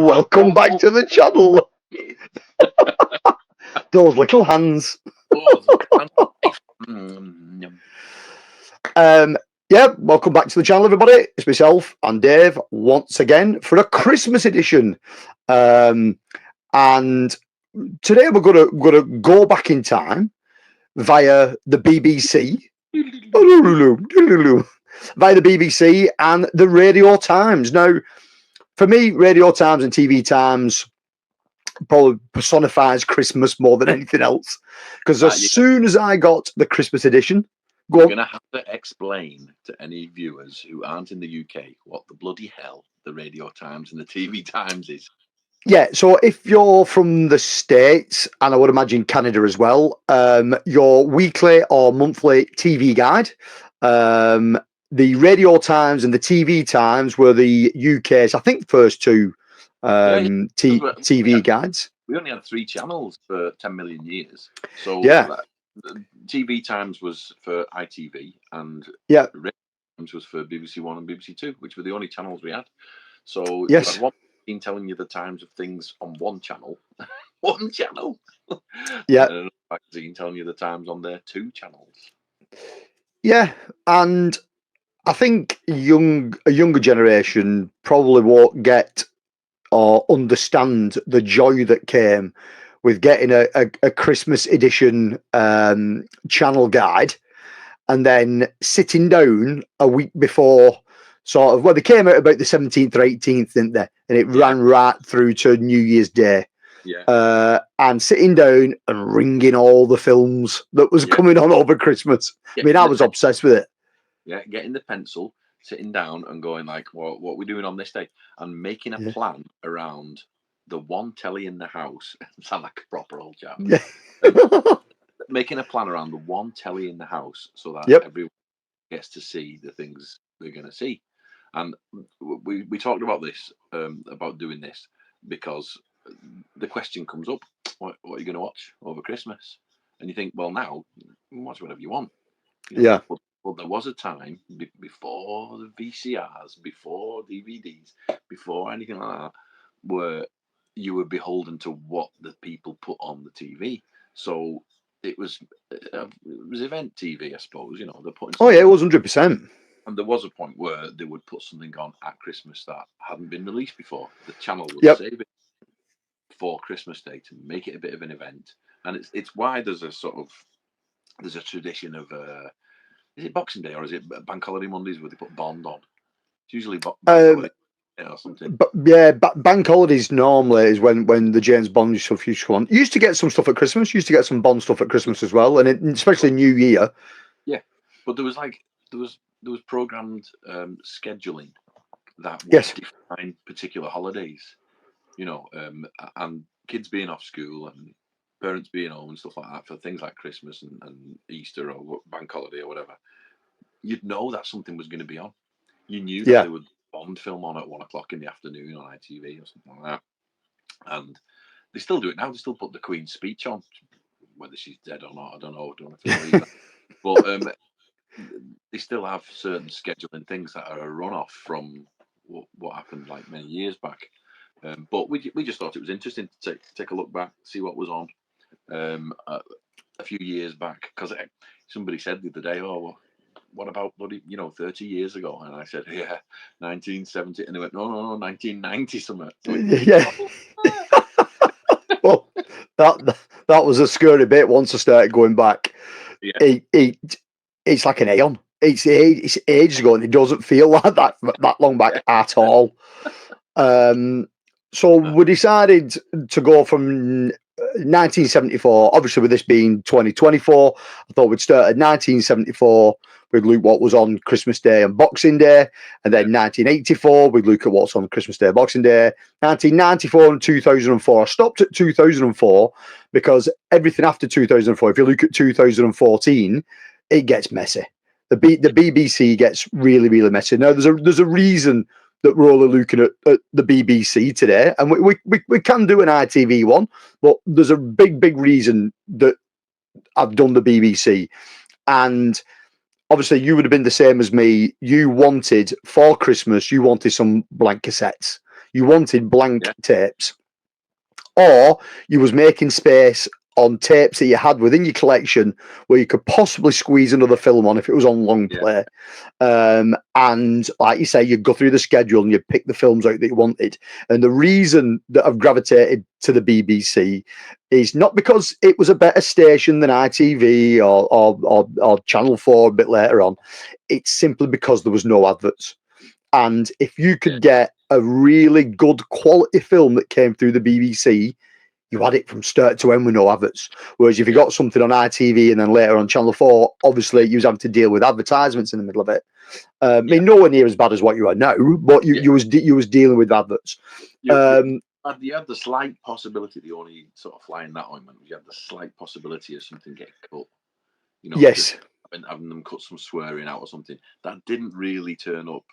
Welcome back to the channel. Those little hands. Yeah, welcome back to the channel, everybody. It's myself and Dave once again for a Christmas edition. And today we're gonna go back in time via the BBC. Via the BBC and the Radio Times. Now, for me, Radio Times and TV Times probably personifies Christmas more than anything else. Because as soon as I got the Christmas edition, you're going to have to explain to any viewers who aren't in the UK what the bloody hell the Radio Times and the TV Times is. Yeah, so if you're from the States, and I would imagine Canada as well, your weekly or monthly TV guide, the Radio Times and the TV Times were the UK's, I think, first two TV guides. We only had 3 channels for 10 million years. So yeah, TV Times was for ITV and Radio Times was for BBC1 and BBC2, which were the only channels we had. So yes, one magazine telling you the times of things on one channel, one channel. Yeah, and another magazine telling you the times on their 2 channels. Yeah, and I think a younger generation probably won't get or understand the joy that came with getting a Christmas edition channel guide and then sitting down a week before, sort of, well, they came out about the 17th or 18th, didn't they? And it ran right through to New Year's Day. Yeah. And sitting down and ringing all the films that was coming on over Christmas. I mean, I was obsessed with it. Yeah, getting the pencil, sitting down and going like, well, what are we doing on this day? And making a plan around the one telly in the house. Sound like a proper old chap. Yeah. Making a plan around the one telly in the house so that everyone gets to see the things they're going to see. And we talked about this, about doing this, because the question comes up, what are you going to watch over Christmas? And you think, well, now, watch whatever you want. You know, But there was a time before the VCRs, before DVDs, before anything like that, where you were beholden to what the people put on the TV. So it was event TV, I suppose. You know, they're putting. Oh yeah, it was 100%. And there was a point where they would put something on at Christmas that hadn't been released before. The channel would save it for Christmas Day to make it a bit of an event, and it's why there's a tradition of. Is it Boxing Day or is it Bank Holiday Mondays where they put Bond on? It's usually Bank Holiday or something. But yeah, Bank Holidays normally is when the James Bond stuff used to come on. You used to get some stuff at Christmas. You used to get some Bond stuff at Christmas as well, and especially New Year. Yeah, but there was programmed scheduling that would define particular holidays. You know, and kids being off school and parents being home and stuff like that for things like Christmas and Easter or Bank Holiday or whatever, you'd know that something was going to be on. You knew that there would Bond film on at 1 o'clock in the afternoon on ITV or something like that. And they still do it now. They still put the Queen's speech on, whether she's dead or not. I don't know. I don't know if they believe that. But they still have certain scheduling things that are a runoff from what happened like many years back. But we just thought it was interesting to take a look back, see what was on. A few years back, because somebody said the other day, oh, well, what about 30 years ago? And I said, yeah, 1970, and they went, no, 1990 something. Yeah. Well, that was a scary bit once I started going back. Yeah. It's like an aeon. It's ages ago, and it doesn't feel like that long back at all. So we decided to go from 1974, obviously with this being 2024, I thought we'd start at 1974, we'd look what was on Christmas Day and Boxing Day, and then 1984, we'd look at what's on Christmas Day, Boxing Day, 1994 and 2004. I stopped at 2004 because everything after 2004, if you look at 2014, it gets messy. The BBC gets really, really messy. Now, there's a reason that we're only looking at the BBC today, and we can do an ITV one, but there's a big reason that I've done the BBC. And obviously you would have been the same as me. You wanted, for Christmas, you wanted some blank cassettes. You wanted blank Yeah. tapes, or you was making space on tapes that you had within your collection where you could possibly squeeze another film on if it was on long play. And like you say, you'd go through the schedule and you'd pick the films out that you wanted. And the reason that I've gravitated to the BBC is not because it was a better station than ITV or Channel 4 a bit later on. It's simply because there was no adverts. And if you could get a really good quality film that came through the BBC, you had it from start to end with no adverts. Whereas if you got something on ITV and then later on Channel 4, obviously you was having to deal with advertisements in the middle of it. I mean, nowhere near as bad as what you are now, but you was dealing with adverts. You had the slight possibility, the only sort of fly in that ointment, you had the slight possibility of something getting cut. You know, yes. Having them cut some swearing out or something. That didn't really turn up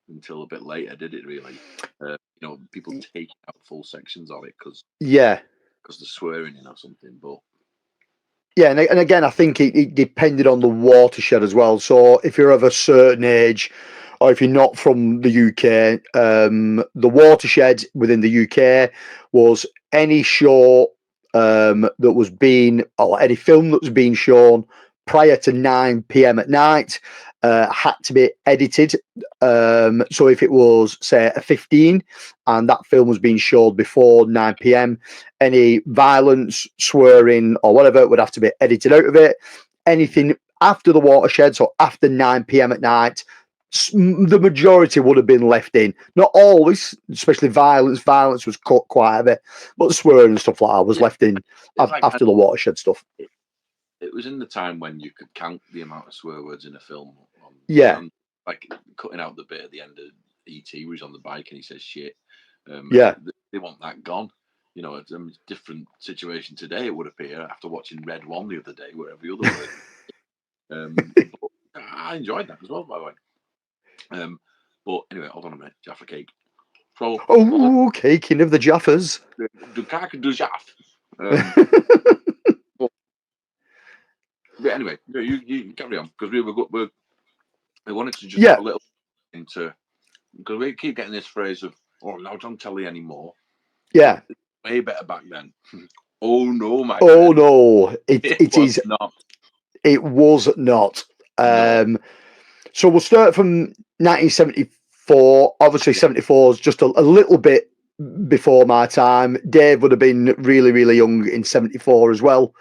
until a bit later, did it really? You know, people taking out full sections of it because the swearing in or something. But yeah, and again, I think it depended on the watershed as well. So if you're of a certain age, or if you're not from the UK, the watershed within the UK was any show that was being, or any film that was being shown prior to 9 p.m. at night had to be edited. So if it was, say, a 15 and that film was being showed before 9 p.m., any violence, swearing, or whatever would have to be edited out of it. Anything after the watershed, so after 9 p.m. at night, the majority would have been left in. Not always, especially violence. Violence was cut quite a bit, but swearing and stuff like that was left in after the watershed stuff. It was in the time when you could count the amount of swear words in a film. Like cutting out the bit at the end of E.T. where he's on the bike and he says shit. They want that gone. You know, it's a different situation today, it would appear, after watching Red One the other day, where every other word. I enjoyed that as well, by the way. But anyway, hold on a minute. Jaffa cake. So, king of the Jaffas. The cake du Jaff. But anyway, you carry on, because we wanted to just have a little into, because we keep getting this phrase of, oh, now don't tell you anymore. Yeah. Way better back then. Oh no, my friend. No, it was is not. It was not. No. So we'll start from 1974. Obviously, 74 is just a little bit before my time. Dave would have been really, really young in 74 as well.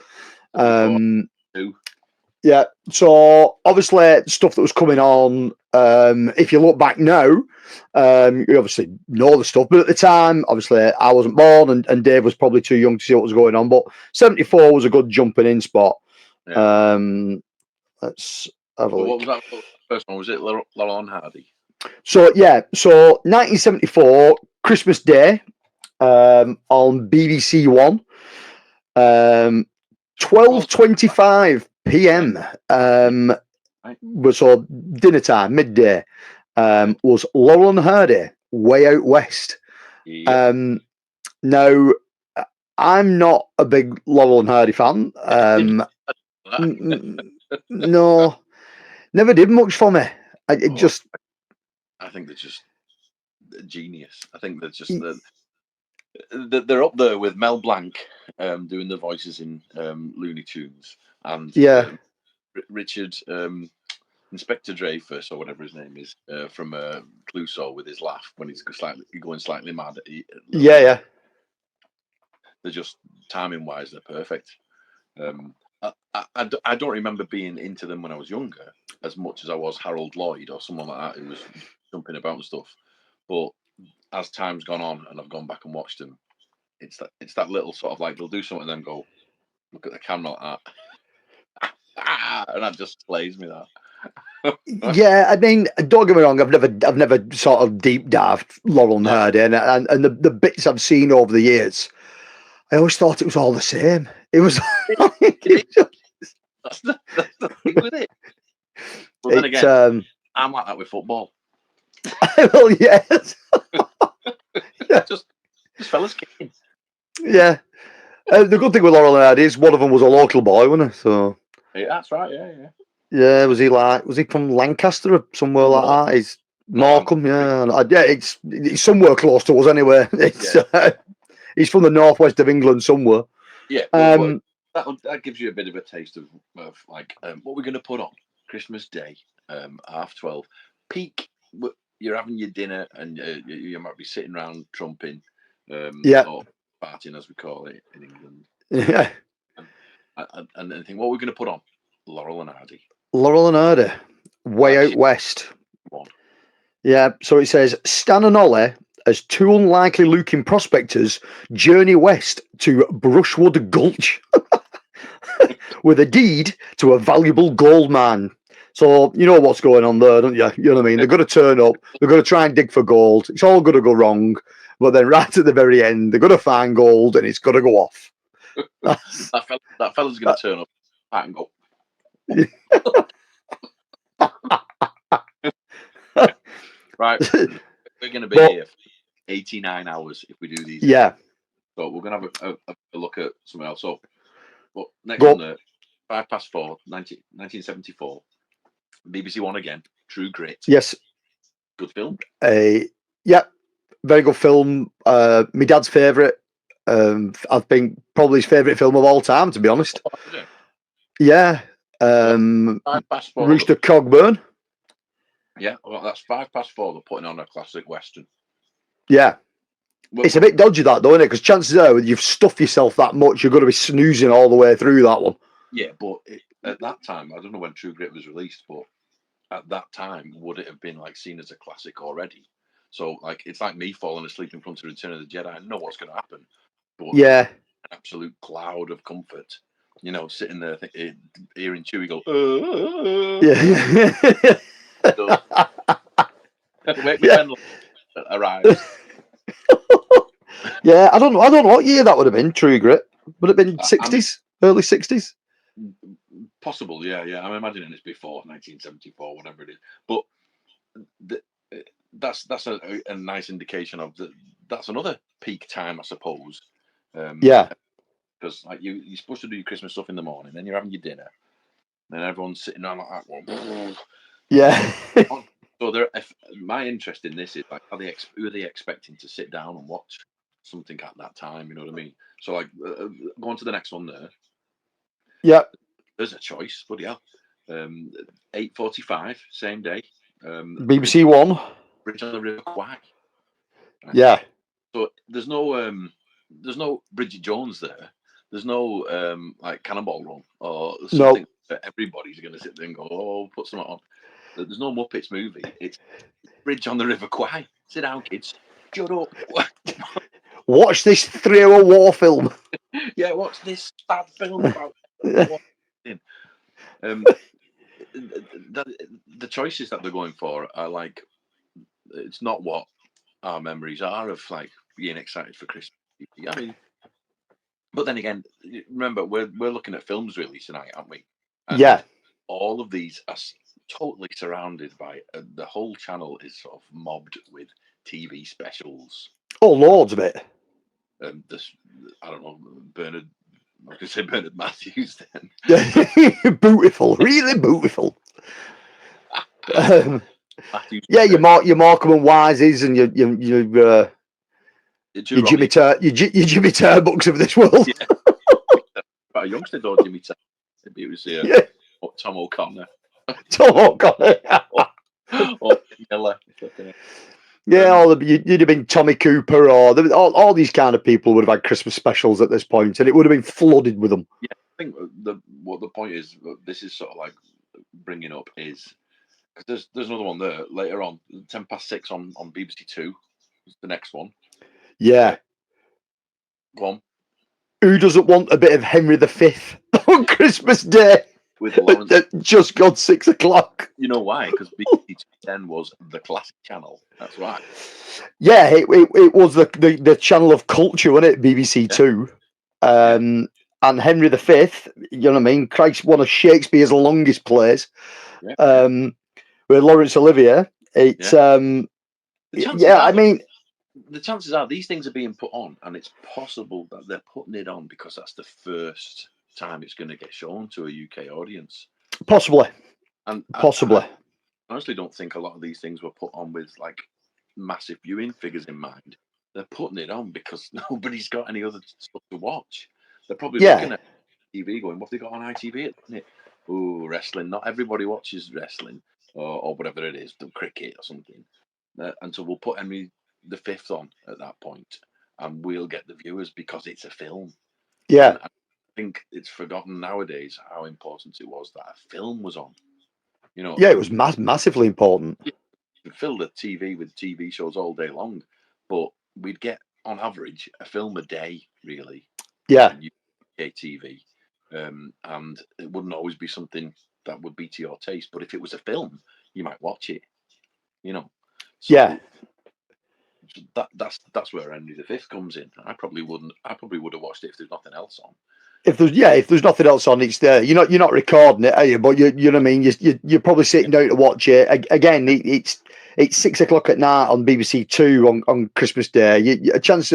Yeah, so obviously stuff that was coming on, if you look back now, you obviously know the stuff, but at the time, obviously I wasn't born and Dave was probably too young to see what was going on, but 74 was a good jumping in spot. Yeah. Let's have a look. What was that first one? Was it Laurel and Hardy? So 1974, Christmas Day, on BBC1, 12:25 p.m. Was so dinner time, midday. Was Laurel and Hardy, Way Out West. Yeah. Now, I'm not a big Laurel and Hardy fan. No, never did much for me. I think they're just genius. I think they're just they're up there with Mel Blanc doing the voices in Looney Tunes, and Richard Inspector Dreyfuss or whatever his name is from Clouseau with his laugh when he's going slightly mad. Yeah. They're just timing wise, they're perfect. I don't remember being into them when I was younger as much as I was Harold Lloyd or someone like that who was jumping about and stuff. But as time's gone on and I've gone back and watched them, it's that little sort of like they'll do something and then go look at the camera like that, and that just plays me that. Yeah, I mean, don't get me wrong. I've never sort of deep dived Laurel and Hardy, and the bits I've seen over the years, I always thought it was all the same. It was. That's the thing with it. But then again, I'm like that with football. Well, yes. just fellas kicking. Yeah. The good thing with Laurel and Hardy is one of them was a local boy, wasn't he? So. Yeah, that's right. Yeah. Yeah, was he from Lancaster or somewhere like that? Morecambe, yeah, it's somewhere close to us anyway. It's he's from the northwest of England somewhere. Yeah, well, that gives you a bit of a taste of like what we're going to put on Christmas Day, 12:30. Peak, you're having your dinner and you might be sitting around trumping, or partying as we call it in England. Yeah, and then think, what we're going to put on? Laurel and Hardy. Laurel and Hardy, way out west. One. Yeah, so it says Stan and Ollie, as two unlikely looking prospectors, journey west to Brushwood Gulch with a deed to a valuable gold mine. So you know what's going on there, don't you? You know what I mean? They're going to turn up, they're going to try and dig for gold. It's all going to go wrong, but then right at the very end, they're going to find gold and it's going to go off. that fella's going to turn up and go. Right, we're going to be here for 89 hours if we do these. Yeah. So we're going to have a look at something else. So, but next on the 4:05, 1974, BBC1 again, True Grit. Yes. Good film. Yeah, very good film. My dad's favourite. I think probably his favourite film of all time, to be honest. Yeah. Rooster Cogburn. Yeah, well, that's 4:05. They're putting on a classic western. Yeah. It's a bit dodgy, that, though, isn't it? Because chances are, you've stuffed yourself that much, you're going to be snoozing all the way through that one. Yeah, but at that time, I don't know when True Grit was released, but at that time, would it have been like seen as a classic already? So, like, it's like me falling asleep in front of Return of the Jedi. I know what's going to happen, but yeah, an absolute cloud of comfort. You know, sitting there hearing Chewie go, yeah. Wake me when arrives. Yeah, I don't know what year that would have been. True Grit would have been 60s, early 60s. Possible, yeah. I'm imagining it's before 1974, whatever it is. But that's a nice indication of that's another peak time, I suppose. Yeah. Because like you're supposed to do your Christmas stuff in the morning, then you're having your dinner, then everyone's sitting around like that. Yeah. So my interest in this is like, who are they expecting to sit down and watch something at that time? You know what I mean? So like, go on to the next one there. Yeah. There's a choice, bloody hell. 8:45, same day. BBC1. Bridge on the River Kwai. Right? Yeah. So there's no Bridget Jones there. There's no like Cannonball Run or something that everybody's going to sit there and go, oh, put something on. There's no Muppets movie. It's Bridge on the River Kwai. Sit down, kids. Shut up. Watch this 3-hour war film. Yeah, watch this bad film about the choices that they're going for are like, it's not what our memories are of like being excited for Christmas. I mean, but then again, remember we're looking at films released tonight, aren't we? And yeah. All of these are totally surrounded by the whole channel is sort of mobbed with TV specials. Oh, loads of it. I don't know, Bernard. I was going to say Bernard Matthews then. Beautiful, really beautiful. Yeah, your Morecambe and Wises and your Jimmy Turbocks of this world. Yeah. But a youngster though, Jimmy Turbocks. It was Tom O'Connor. Tom O'Connor. Or Miller. Yeah, you'd have been Tommy Cooper, or all these kind of people would have had Christmas specials at this point, and it would have been flooded with them. Yeah, I think what the point is, this is sort of like bringing up is because there's another one there later on, 6:10 on BBC2, is the next one. Yeah. Go on. Who doesn't want a bit of Henry V on Christmas Day? With Lawrence. Just gone 6 o'clock. You know why? Because BBC2 then was the classic channel. That's right. Yeah, it was the channel of culture, wasn't it? BBC2. Yeah. And Henry V, you know what I mean? Christ, one of Shakespeare's longest plays. Yeah. With Laurence Olivier. It's I mean, the chances are these things are being put on, and it's possible that they're putting it on because that's the first time it's going to get shown to a UK audience. Possibly. Possibly. honestly don't think a lot of these things were put on with like massive viewing figures in mind. They're putting it on because nobody's got any other stuff to watch. They're probably Yeah, looking at TV going, what have they got on ITV at the minute? Oh, wrestling. Not everybody watches wrestling or whatever it is, the cricket or something. And so we'll put Henry V on at that point and we'll get the viewers because it's a film. yeah, And I think it's forgotten nowadays how important it was that a film was on. You know, yeah. It was massively important. you could fill the TV with TV shows all day long, but we'd get on average a film a day, really, Yeah, on UK TV, and it wouldn't always be something that would be to your taste. But if it was a film, you might watch it. You know, yeah. so that's where Henry V comes in. I probably wouldn't. I probably would have watched it if there's nothing else on. If there's nothing else on, it's there. You're not recording it, are you? But you know what I mean. You're probably sitting down to watch it. Again, it's 6 o'clock at night on BBC2 on Christmas Day. A chance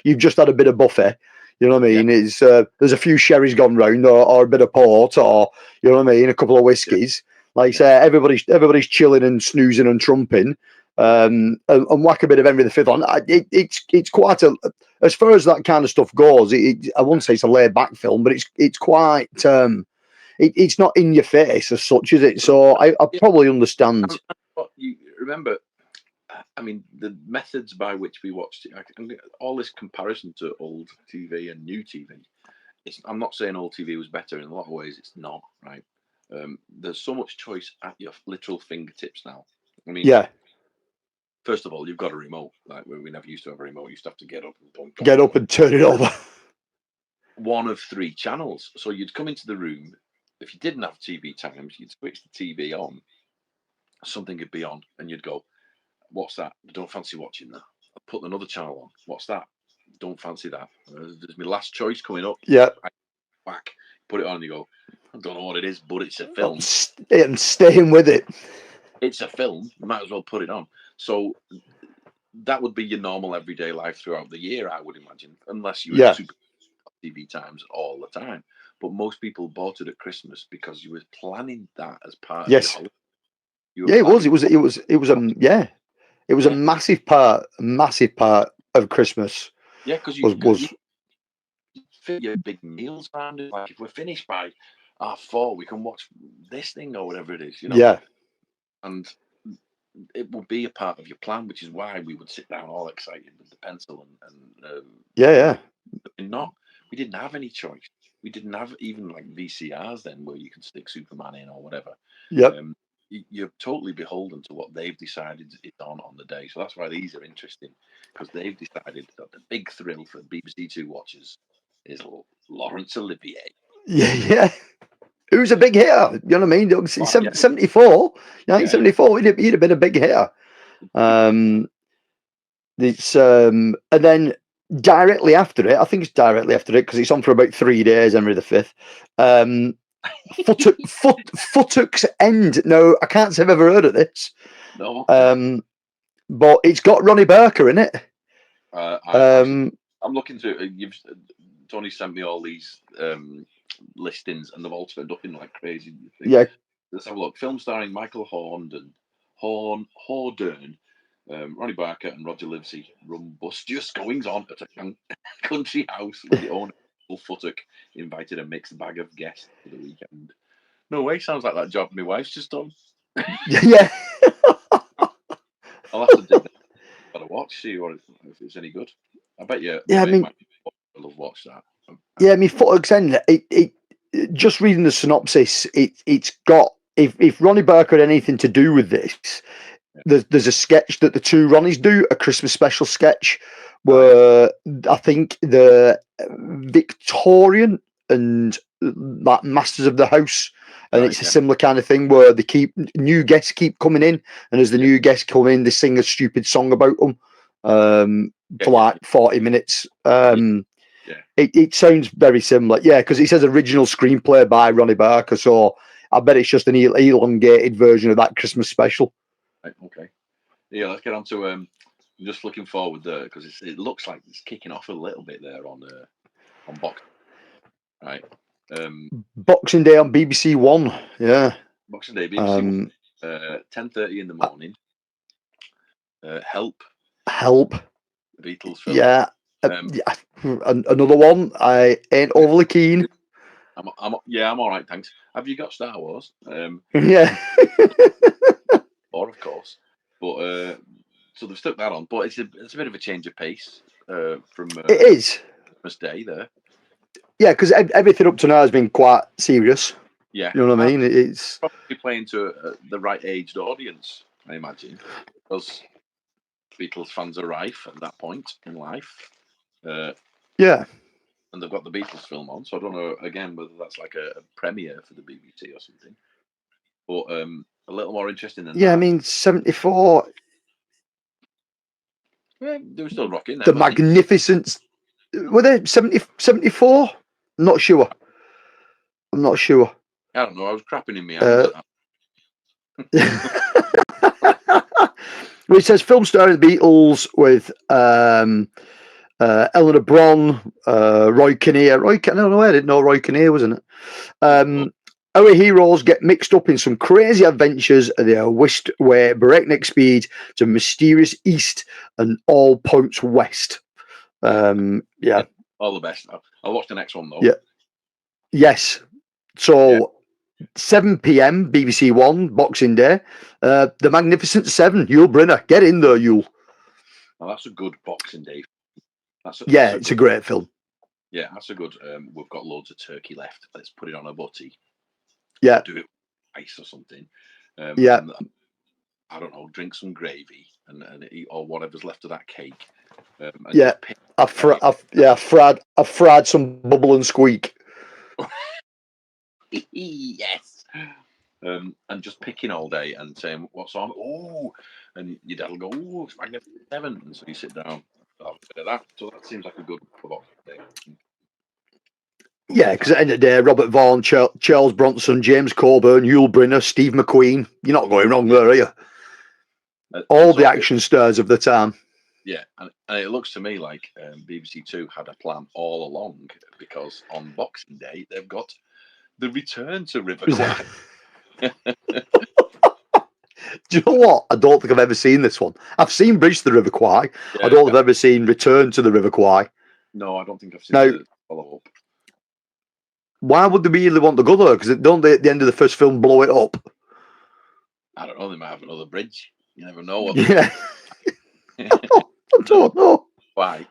you've just had a bit of buffet. You know what I Yeah, mean? It's there's a few sherries gone round, or a bit of port, or you know what I mean, a couple of yeah, whiskies. Like I yeah, say, everybody's chilling and snoozing and trumping, and whack a bit of Henry V on. It's quite a, as far as that kind of stuff goes. I wouldn't say it's a laid back film, but it's quite. It's not in your face as such, is it? So I yeah. probably understand. But you remember, I mean, the methods by which we watched it, all this comparison to old TV and new TV. I'm not saying old TV was better in a lot of ways. It's not, right? There's so much choice at your literal fingertips now. I mean, Yeah, first of all, you've got a remote. Like we never used to have a remote. You used to have to get up and get up and turn it over. one of three channels. So you'd come into the room. If you didn't have TV times, you'd switch the TV on. Something would be on, and you'd go, "What's that? I don't fancy watching that." I'll put another channel on. What's that? Don't fancy that. There's my last choice coming up. Yeah, I whack, put it on, and you go, "I don't know what it is, but it's a I'm, film. I'm staying with it. It's a film. You might as well put it on." So that would be your normal everyday life throughout the year, I would imagine, unless you were Yeah. super TV times all the time. But most people bought it at Christmas because you were planning that as part of your Yes. holiday. You were Yeah, it was. planning, It was a yeah. It was a yeah, massive part of Christmas. yeah, because you Was fit your big meals around it. Like if we're finished by 4:30, we can watch this thing or whatever it is, yeah, and it would be a part of your plan, which is why we would sit down all excited with the pencil and yeah, you yeah. not. We didn't have any choice. We didn't have even like VCRs then, where you can stick Superman in or whatever. Yep. Um, you're totally beholden to what they've decided is on the day. So that's why these are interesting because they've decided that the big thrill for BBC2 watchers is Laurence Olivier. Yeah, yeah. It was a big hitter. You know what I mean? Oh, yeah, 74, yeah, 1974. He'd have been a big hitter. yeah. It's and then directly after it, I think it's directly after it because it's on for about 3 days. Henry V. Futtock's End. No, I can't say I've ever heard of this. No, But it's got Ronnie Barker in it. I'm looking through. Tony sent me all these listings, and they've all turned up in like crazy things. Yeah, Let's have a look. Film starring Michael Hordern, Ronnie Barker, and Roger Livesey. Rumbustious goings on at a country house where the owner, Paul Futtock, invited a mixed bag of guests for the weekend. No way, sounds like that job my wife's just done. yeah. I'll have to dig that. Gotta watch, see if it's any good. I bet you my Yeah, I mate mean, might love watch that. yeah, I mean, Futtock's End. Just reading the synopsis, it's got if Ronnie Barker had anything to do with this, there's a sketch that the two Ronnies do, a Christmas special sketch where I think the Victorian and like Masters of the House, and Right, it's a similar kind of thing where new guests keep coming in, and as the new guests come in, they sing a stupid song about them for like 40 minutes. yeah. It sounds very similar, yeah, because it says original screenplay by Ronnie Barker, so I bet it's just an elongated version of that Christmas special. Right, okay. Yeah, let's get on to. I'm just looking forward there because it looks like it's kicking off a little bit there on Box. Right. Boxing Day on BBC1, yeah. Boxing Day, BBC One. 10:30 in the morning. Help. The Beatles film. Yeah. Another one. I ain't overly keen. I'm all right, thanks. Have you got Star Wars? Yeah. Or of course, but so they've stuck that on. But it's a bit of a change of pace from it is Christmas Day there. Yeah, because everything up to now has been quite serious. Yeah, you know what I mean. It's probably playing to the right aged audience, I imagine, because Beatles fans are rife at that point in life. Yeah. And they've got the Beatles film on, so I don't know again whether that's like a premiere for the BBC or something. But a little more interesting than that. Yeah, I mean 74. Yeah, they were still rocking. The Magnificent. Were they 74? I'm not sure. I don't know. I was crapping in my hands at that. Well, it says film starring the Beatles with Eleanor Bron, Roy Kinnear. I don't know. I didn't know Roy Kinnear was in it. Our heroes get mixed up in some crazy adventures. They are whisked away at breakneck speed to mysterious east and all points west. Yeah. All the best. I'll watch the next one though. Yeah. Yes. So 7 p.m. BBC1 Boxing Day. The Magnificent Seven. Yul Brynner. Get in there, Yul. Now that's a good Boxing Day. It's a great film. Yeah, that's a good. We've got loads of turkey left. Let's put it on a butty. Yeah. Do it with ice or something. Yeah. And, I don't know. Drink some gravy and eat or whatever's left of that cake. Yeah. I've fried some bubble and squeak. Yes. And just picking all day and saying what's on. Oh, and your dad will go, oh, it's Magnificent Seven. And so you sit down. Have a bit of that. So that seems like a good Boxing Day. Yeah, because at the end of the day, Robert Vaughan, Charles Bronson, James Coburn, Yul Brynner, Steve McQueen. You're not going wrong there, are you? All the action stars of the time. Yeah, and it looks to me like BBC2 had a plan all along, because on Boxing Day they've got the return to River Kwai. Do you know what? I don't think I've ever seen this one. I've seen Bridge to the River Kwai. I don't think I've ever seen Return to the River Kwai. No, I don't think I've seen the follow-up. Why would they really want to go there? Because don't they at the end of the first film blow it up? I don't know. They might have another bridge. You never know. Yeah. I don't know. Why?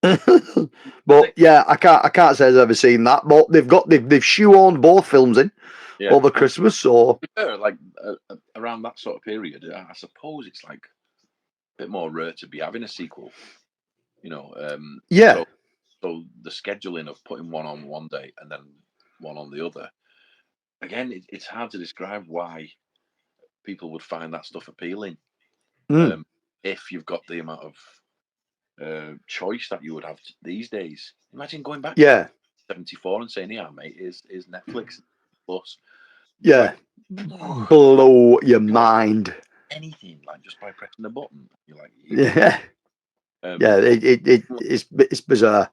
But yeah, I can't say I've ever seen that. But they've shoehorned both films in over Christmas. So like around that sort of period, I suppose it's like a bit more rare to be having a sequel. You know. Yeah. So the scheduling of putting one on one day and then one on the other, again, it's hard to describe why people would find that stuff appealing. If you've got the amount of choice that you would have these days. Imagine going back to 74 and saying, yeah, mate, is Netflix Plus. Yeah. Like, blow your mind. Anything, like just by pressing the button. You're like, yeah. It's bizarre.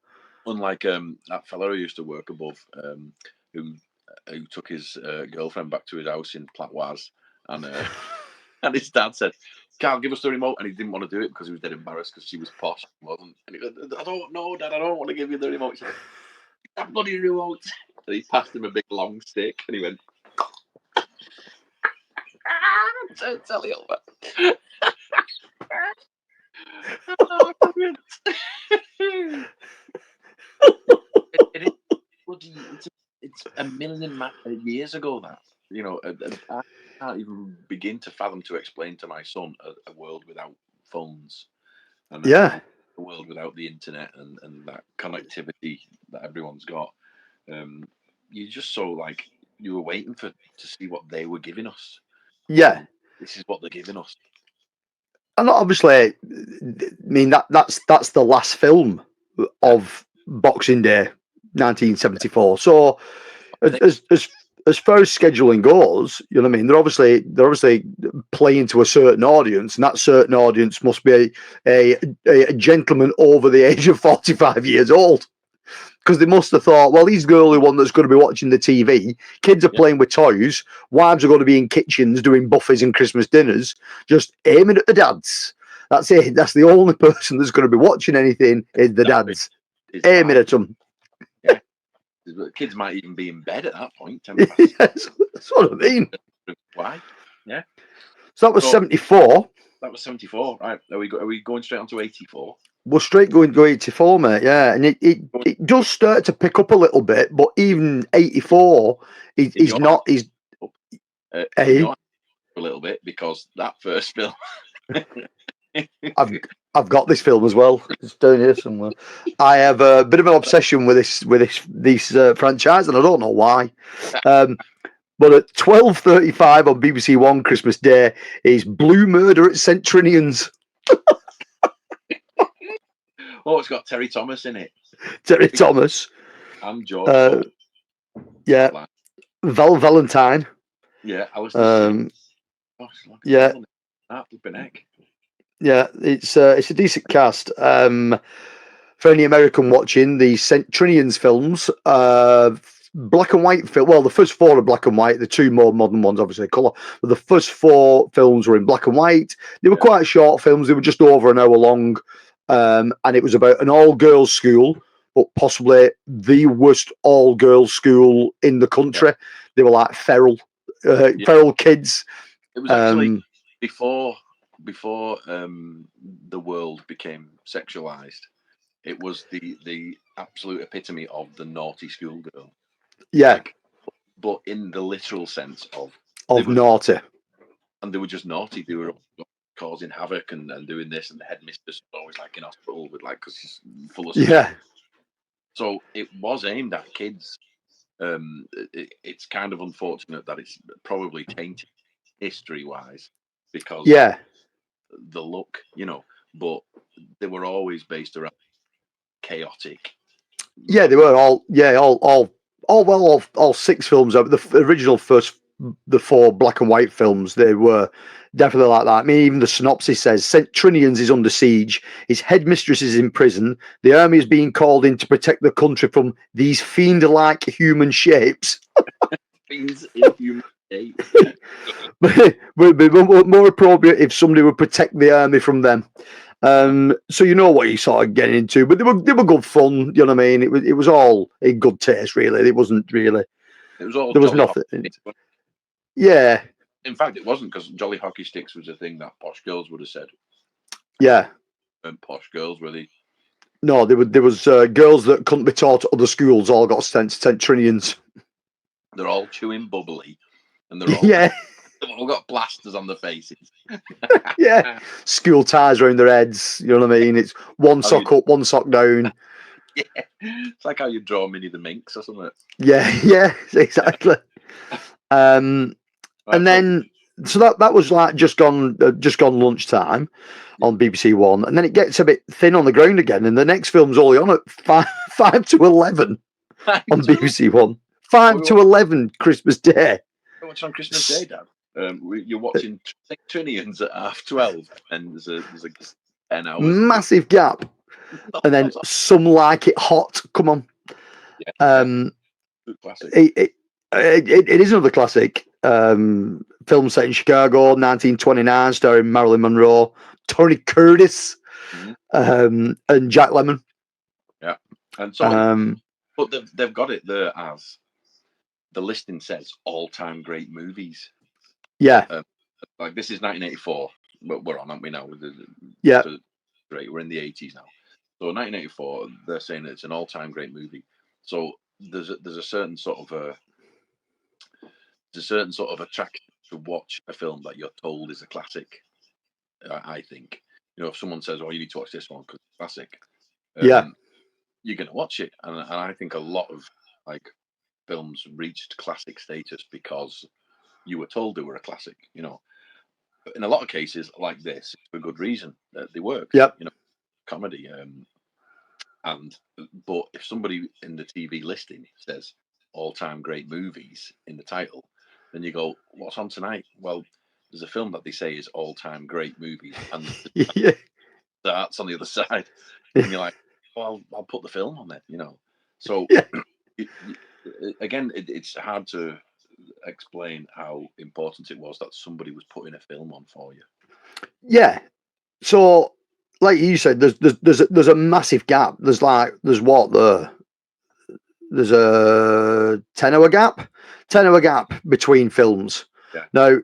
Unlike that fella who used to work above, who took his girlfriend back to his house in Platoise, and his dad said, "Carl, give us the remote," and he didn't want to do it because he was dead embarrassed because she was posh, wasn't? And he goes, "I don't know, Dad. I don't want to give you the remote." He said, "That bloody remote!" And he passed him a big long stick, and he went, "Don't tell you that." Oh, brilliant. It's a million years ago that, you know, I can't even begin to fathom to explain to my son a world without phones and a world without the internet and that connectivity that everyone's got. You just so like you were waiting to see what they were giving us. Yeah, this is what they're giving us. And obviously, I mean that's the last film of Boxing Day, 1974. So, as far as scheduling goes, you know what I mean. They're obviously playing to a certain audience, and that certain audience must be a gentleman over the age of 45 years old, because they must have thought, well, he's the only one that's going to be watching the TV. Kids are playing with toys. Wives are going to be in kitchens doing buffets and Christmas dinners, just aiming at the dads. That's it. That's the only person that's going to be watching anything is the dads. Aiming at them. Yeah. Kids might even be in bed at that point. Yes, that's what I mean. Why? Yeah. So that was 74. That was 74. Right. Are we going straight on to 84? We're straight going to 84, mate. Yeah. And it does start to pick up a little bit, but even 84 is not. A little bit, because that first film. I've got this film as well. It's down here somewhere. I have a bit of an obsession with this franchise, and I don't know why. But at 12:35 on BBC1 Christmas Day is Blue Murder at St Trinian's. Oh, it's got Terry Thomas in it. Terry Thomas. And George. Yeah. Val Valentine. Yeah, I was. Yeah. Flipping heck. Yeah, it's a decent cast. For any American watching, the St Trinian's films, black and white film. Well, the first 4 are black and white. The 2 more modern ones, obviously, colour. But the first 4 films were in black and white. They were quite short films. They were just over an hour long, and it was about an all-girls school, but possibly the worst all-girls school in the country. They were like feral kids. It was actually before the world became sexualized. It was the absolute epitome of the naughty schoolgirl. Yeah, but in the literal sense of naughty. And they were just naughty. They were causing havoc and doing this, and the headmistress was always like in hospital with because she's full of stuff. Yeah. So it was aimed at kids. It's kind of unfortunate that it's probably tainted history-wise because the look, but they were always based around chaotic. Yeah, they were all 6 films. The original the 4 black and white films, they were definitely like that. I mean, even the synopsis says St Trinian's is under siege. His headmistress is in prison. The army is being called in to protect the country from these fiend-like human shapes. Fiends in human shapes. But would be more appropriate if somebody would protect the army from them. So you know what you're sort of getting into, but they were good fun. You know what I mean? It was all in good taste, really. It wasn't really. It was all. There was nothing. Yeah. In fact, it wasn't, because Jolly Hockey Sticks was a thing that posh girls would have said. Yeah. And posh girls, were they? No, there was girls that couldn't be taught at other schools all got sent to St Trinian's. They're all chewing bubbly, and they're all they've all got plasters on their faces. Yeah, school ties around their heads. You know what I mean? It's one sock up, one sock down. Yeah, it's like how you draw Minnie the Minx or something. Yeah, exactly. And then so that was like just gone lunchtime on BBC1, and then it gets a bit thin on the ground again, and the next film's only on at 5 to 11 on BBC1. 5 to 11 Christmas Day. What's on Christmas Day, Dad? You're watching Trinians at 12:30, and there's a 10 hours. Massive gap. And then Some Like It Hot. Come on. Yeah. Classic. It is another classic. Film set in Chicago, 1929, starring Marilyn Monroe, Tony Curtis, and Jack Lemmon. Yeah, and so, but they've got it there as the listing says all-time great movies. Yeah, like this is 1984. We're on, aren't we now? Great. We're in the 80s now. So 1984, they're saying it's an all-time great movie. So there's a certain sort of attraction to watch a film that you're told is a classic. I think, if someone says, "Oh, you need to watch this one because it's classic," you're going to watch it. And I think a lot of films reached classic status because you were told they were a classic. But in a lot of cases like this, for good reason, they work. Yep. Comedy. But if somebody in the TV listing says all-time great movies in the title, then you go, what's on tonight? Well, there's a film that they say is all-time great movies, and that's on the other side. And you're like, well, I'll put the film on it, So Yeah. Again, it's hard to explain how important it was that somebody was putting a film on for you. Yeah. So, like you said, there's a massive gap. There's a 10-hour gap between films. Yeah. Now,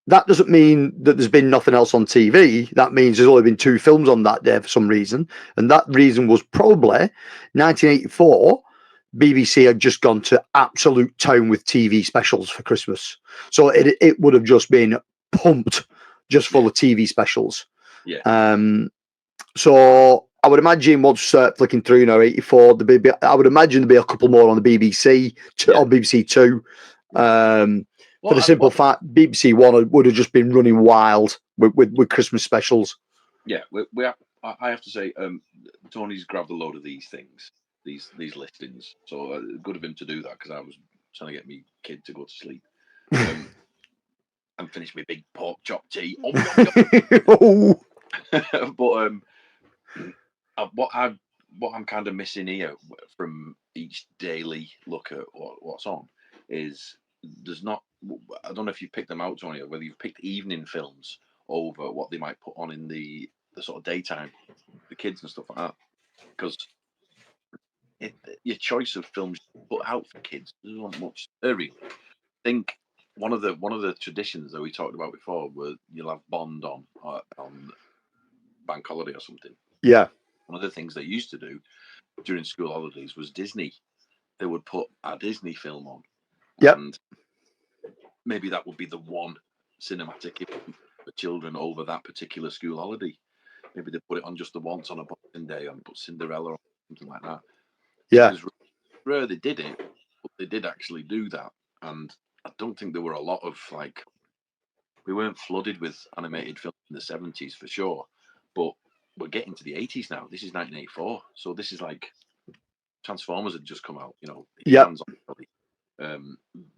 that doesn't mean that there's been nothing else on TV. That means there's only been 2 films on that day for some reason. And that reason was probably 1984. BBC had just gone to absolute town with TV specials for Christmas. So it would have just been pumped just full of TV specials. Yeah. So I would imagine once start flicking through, 84, I would imagine there'd be a couple more on the BBC or BBC2. For the simple fact, BBC1 would have just been running wild with Christmas specials. Yeah, I have to say, Tony's grabbed a load of these things, these listings. So good of him to do that, because I was trying to get me kid to go to sleep. And finish my big pork chop tea. Oh. But what I'm kind of missing here from each daily look at what's on is there's not. I don't know if you picked them out, Tony, or whether you've picked evening films over what they might put on in the sort of daytime, the kids and stuff like that. Because your choice of films you put out for kids doesn't want much. Really, I think one of the traditions that we talked about before, where you'll have Bond on bank holiday or something. Yeah. One of the things they used to do during school holidays was Disney. They would put a Disney film on. Yep. And maybe that would be the one cinematic for children over that particular school holiday. Maybe they put it on just the once on a Boxing Day and put Cinderella or something like that. Yeah. It was rare they did it, but they did actually do that. And I don't think there were a lot of, like, we weren't flooded with animated films in the 70s for sure, but we're getting to the 80s now. This is 1984, so this is like Transformers had just come out. Yeah.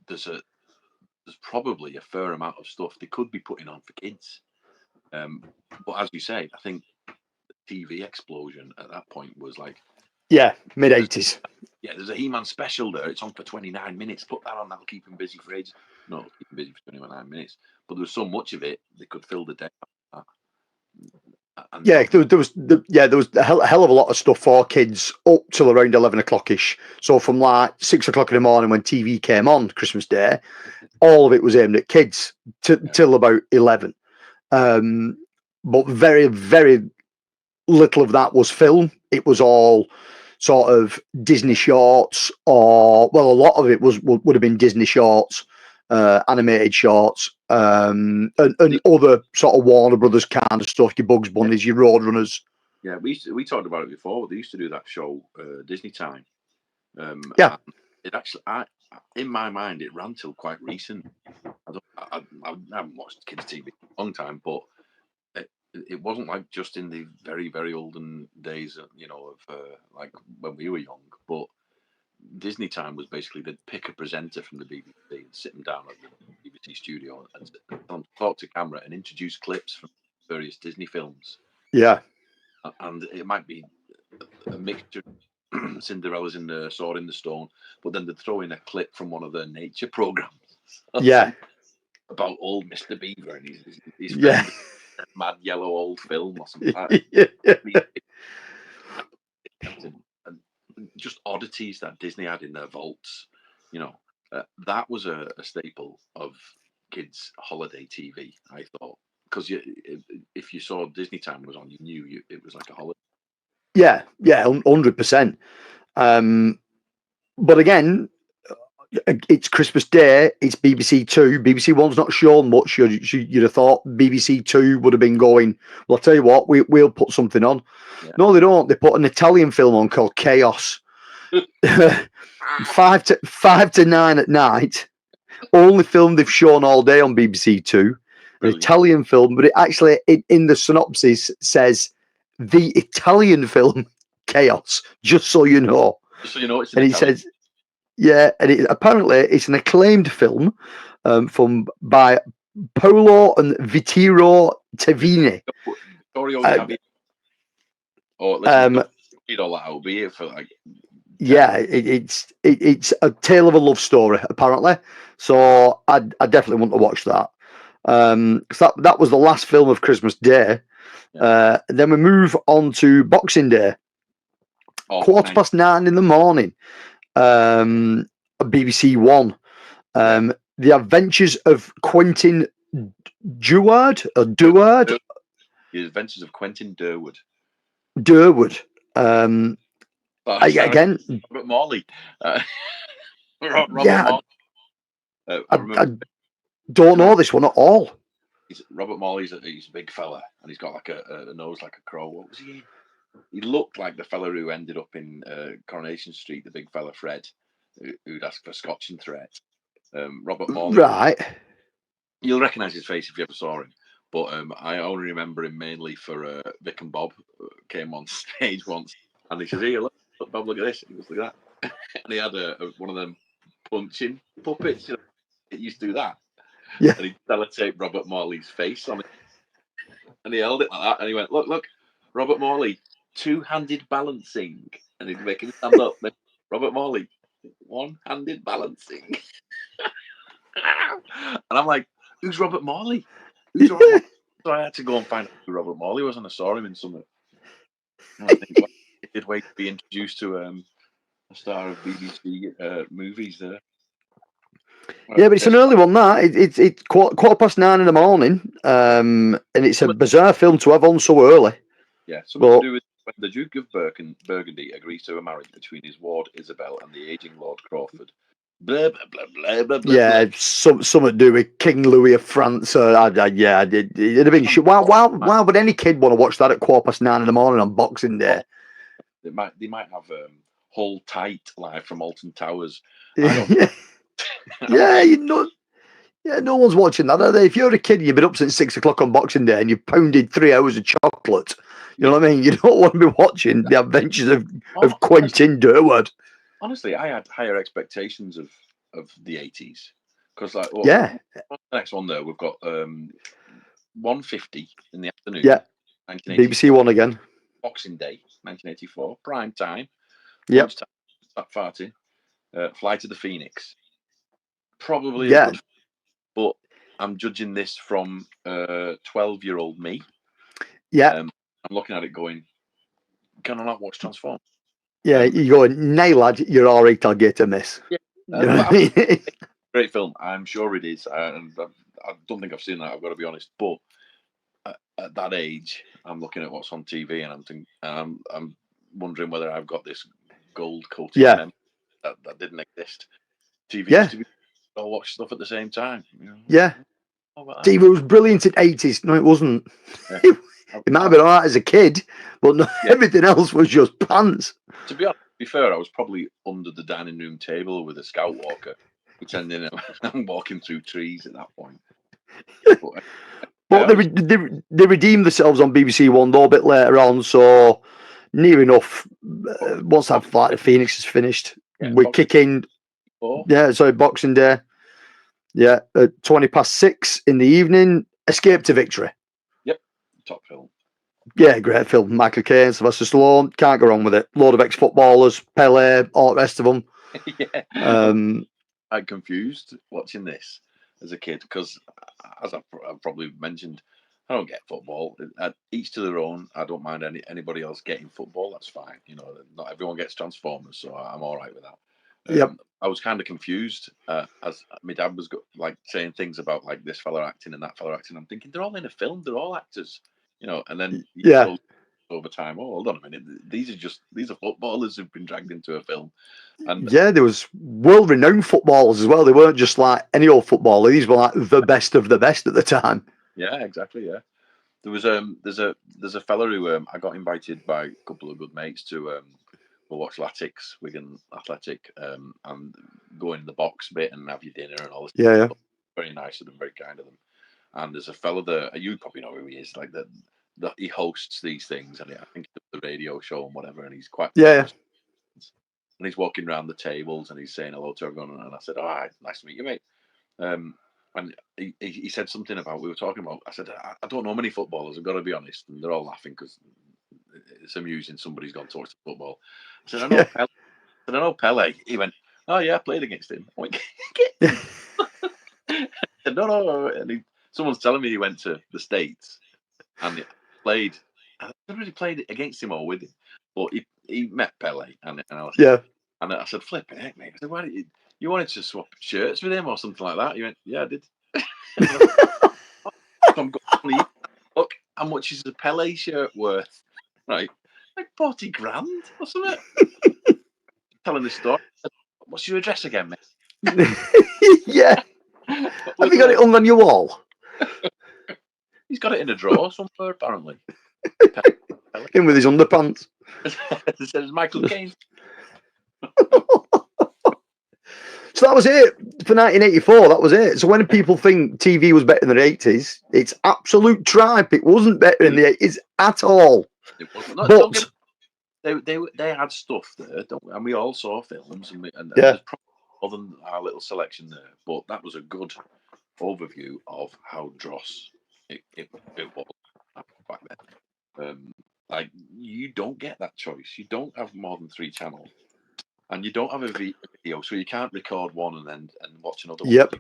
There's probably a fair amount of stuff they could be putting on for kids. But as you say, I think the TV explosion at that point was like, mid 80s. Yeah, there's a He-Man special there. It's on for 29 minutes. Put that on. That'll keep him busy for ages. No, it'll keep him busy for 29 minutes. But there was so much of it they could fill the day. There was a hell of a lot of stuff for kids up till around 11 o'clock-ish. So from like 6 o'clock in the morning when TV came on Christmas Day, all of it was aimed at kids till about 11. But very, very little of that was film. It was all sort of Disney shorts, a lot of it would have been Disney shorts, animated shorts, and other sort of Warner Brothers kind of stuff, your Bugs Bunnies, your Roadrunners. Yeah, we talked about it before. They used to do that show, Disney Time. It actually, in my mind, it ran till quite recent. I haven't watched kids' TV in a long time, but it wasn't like just in the very, very olden days, of like when we were young. But Disney Time was basically they'd pick a presenter from the BBC and sit them down at the BBC studio and talk to camera and introduce clips from various Disney films. Yeah, and it might be a mixture. Cinderella's in the Sword in the Stone, but then they'd throw in a clip from one of their nature programs. About old Mr. Beaver and his mad yellow old film or something like that. And just oddities that Disney had in their vaults. That was a staple of kids' holiday TV, I thought. Because if you saw Disney Time was on, you knew it was like a holiday. Yeah, 100%. But again, it's Christmas Day. It's BBC2. BBC1's not shown much. You'd have thought BBC2 would have been going, well, I'll tell you what, we'll put something on. Yeah. No, they don't. They put an Italian film on called Chaos. 5 to 9 at night. Only film they've shown all day on BBC2. An Italian film, but it actually, in the synopsis, says the Italian film Chaos, just so you know. Just so you know, it's and it says, and apparently it's an acclaimed film by Paolo and Vittorio Tavini. Let's read all that out. Be here for like Yeah, it's a tale of a love story apparently. So I definitely want to watch that. 'Cause that was the last film of Christmas Day. Then we move on to Boxing Day, Oh, 9:15 in the morning. BBC1. The Adventures of Quentin Durward or Durward. The Adventures of Quentin Durward. Durward. Again, Robert Morley. Robert yeah, Morley. I remember. Don't know this one at all. Robert Morley's he's a big fella, and he's got like a nose like a crow. What was he in? He looked like the fella who ended up in Coronation Street, the big fella Fred, who'd ask for scotch and threat. Robert Morley. Right. You'll recognise his face if you ever saw him. But I only remember him mainly for Vic and Bob came on stage once, and he says, "Here, look, Bob, look at this." He goes, "Look at that," and he had one of them punching puppets. You know, it used to do that. Yeah. And he sellotaped Robert Morley's face on it, and he held it like that, and he went, "Look, Robert Morley, two-handed balancing," and he'd make him stand up. Robert Morley, one-handed balancing, and I'm like, "Who's Robert Morley? Who's Robert Morley?" So I had to go and find out who Robert Morley was, and I saw him in something. I think it did wait to be introduced to a star of BBC movies there. Yeah, but it's an early one. That it's 9:15 in the morning, and it's a bizarre film to have on so early. Yeah, something to do with when the Duke of Burgundy agrees to a marriage between his ward Isabel and the aging Lord Crawford. Blah blah blah blah blah. Blah, yeah, something to do with King Louis of France. Yeah, it'd have been shit. Why would any kid want to watch that at 9:15 in the morning on Boxing Day? They might have Hold Tight live from Alton Towers. Yeah, no one's watching that, are they? If you're a kid, you've been up since 6 o'clock on Boxing Day and you've pounded 3 hours of chocolate. You know what I mean? You don't want to be watching The Adventures of Quentin Durward. Honestly, I had higher expectations of the 80s because, like, the next one there we've got 1:50 in the afternoon. Yeah, BBC1 again. Boxing Day, 1984, prime time. Yep. Start farting. Fly to the Phoenix. Probably Yeah. good, but I'm judging this from 12-year-old me. Yeah. I'm looking at it going, can I not watch Transformers? Yeah, you're going, nay, lad, you're all right, I'll get a miss. Yeah. You know what I mean? Great film. I'm sure it is. I don't think I've seen that, I've got to be honest. But at that age, I'm looking at what's on TV and I'm thinking, I'm wondering whether I've got this gold-coated memory that didn't exist. TV used to be all watch stuff at the same time. You know? Yeah. TV was brilliant in the 80s. No, it wasn't. Yeah. It might have been all right as a kid, but everything else was just pants. To be honest, to be fair, I was probably under the dining room table with a scout walker, pretending I'm walking through trees at that point. But they redeemed themselves on BBC One though a bit later on, so near enough. Once that Flight of Phoenix is finished, we're kicking. Boxing Day. Yeah, at 6:20 in the evening, Escape to Victory. Yep, top film. Yeah, great film. Michael Caine, Sylvester Stallone, can't go wrong with it. Load of ex-footballers, Pele, all the rest of them. Yeah. I'm confused watching this as a kid because, as I've probably mentioned, I don't get football. Each to their own. I don't mind anybody else getting football. That's fine. You know, not everyone gets Transformers, so I'm all right with that. Yep. I was kind of confused as my dad was like saying things about like this fella acting and that fella acting. I'm thinking they're all in a film. They're all actors, you know. And then over time, hold on a minute. These are footballers who've been dragged into a film. And there was world-renowned footballers as well. They weren't just like any old footballer. These were like the best of the best at the time. Yeah, exactly. Yeah, there was there's a fella who I got invited by a couple of good mates to watch Latics, Wigan Athletic, and go in the box bit and have your dinner and all this. Yeah. Very nice of them, very kind of them. And there's a fella there, you probably know who he is, like that he hosts these things, and I think the radio show and whatever, and he's quite famous. And he's walking around the tables and he's saying hello to everyone, and I said, "Oh, hi, nice to meet you, mate." And he said something about, we were talking about, I said, I don't know many footballers, I've got to be honest, and they're all laughing because it's amusing somebody's gone to watch the football. I said, I said, I know Pele. He went, oh yeah, I played against him. I went, no. And someone's telling me he went to the States and he played. I don't know if he played against him or with him, but he met Pele. And I said, and I said, flipping heck, mate. I said, why did you wanted to swap shirts with him or something like that? He went, yeah, I did. I'm going, look, how much is a Pele shirt worth? Right, like 40 grand or something. Telling the story. What's your address again, mate? Yeah. Have you got it hung on your wall? He's got it in a drawer somewhere, apparently. In with his underpants. It says Michael Caine. So that was it for 1984. That was it. So when people think TV was better in the 80s, it's absolute tripe. It wasn't better in the 80s at all. It wasn't. No, they had stuff there, and we all saw films, and there's probably more than our little selection there. But that was a good overview of how dross it was back then. Like, you don't get that choice. You don't have more than 3 channels. And you don't have a video, so you can't record one and watch another one. Yep.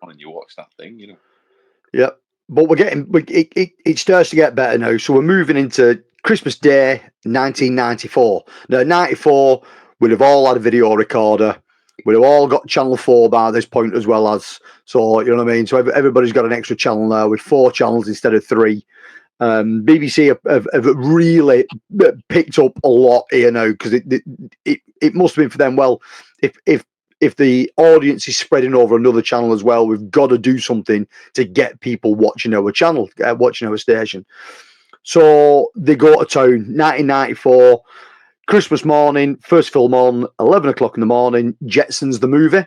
And you watch that thing, you know. Yep. But it starts to get better now. So we're moving into Christmas Day, 1994. Now, 94, we'd have all had a video recorder. We'd have all got Channel 4 by this point as well as. So, you know what I mean? So everybody's got an extra channel now with 4 channels instead of 3. BBC have really picked up a lot here now because it must have been for them. Well, if the audience is spreading over another channel as well, we've got to do something to get people watching our channel, watching our station. So they go to town. 1994, Christmas morning, first film on, 11 o'clock in the morning. Jetsons the movie,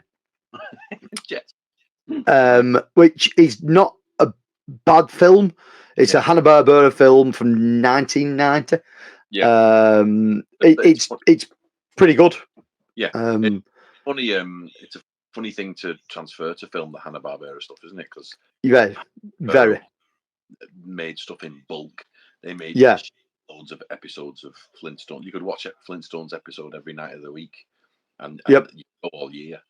which is not a bad film. It's a Hanna-Barbera film from 1990. Yeah, it's pretty good. Yeah, it's funny. It's a funny thing to transfer to film, the Hanna-Barbera stuff, isn't it? Because very made stuff in bulk. They made loads of episodes of Flintstones. You could watch a Flintstones episode every night of the week, and you go all year.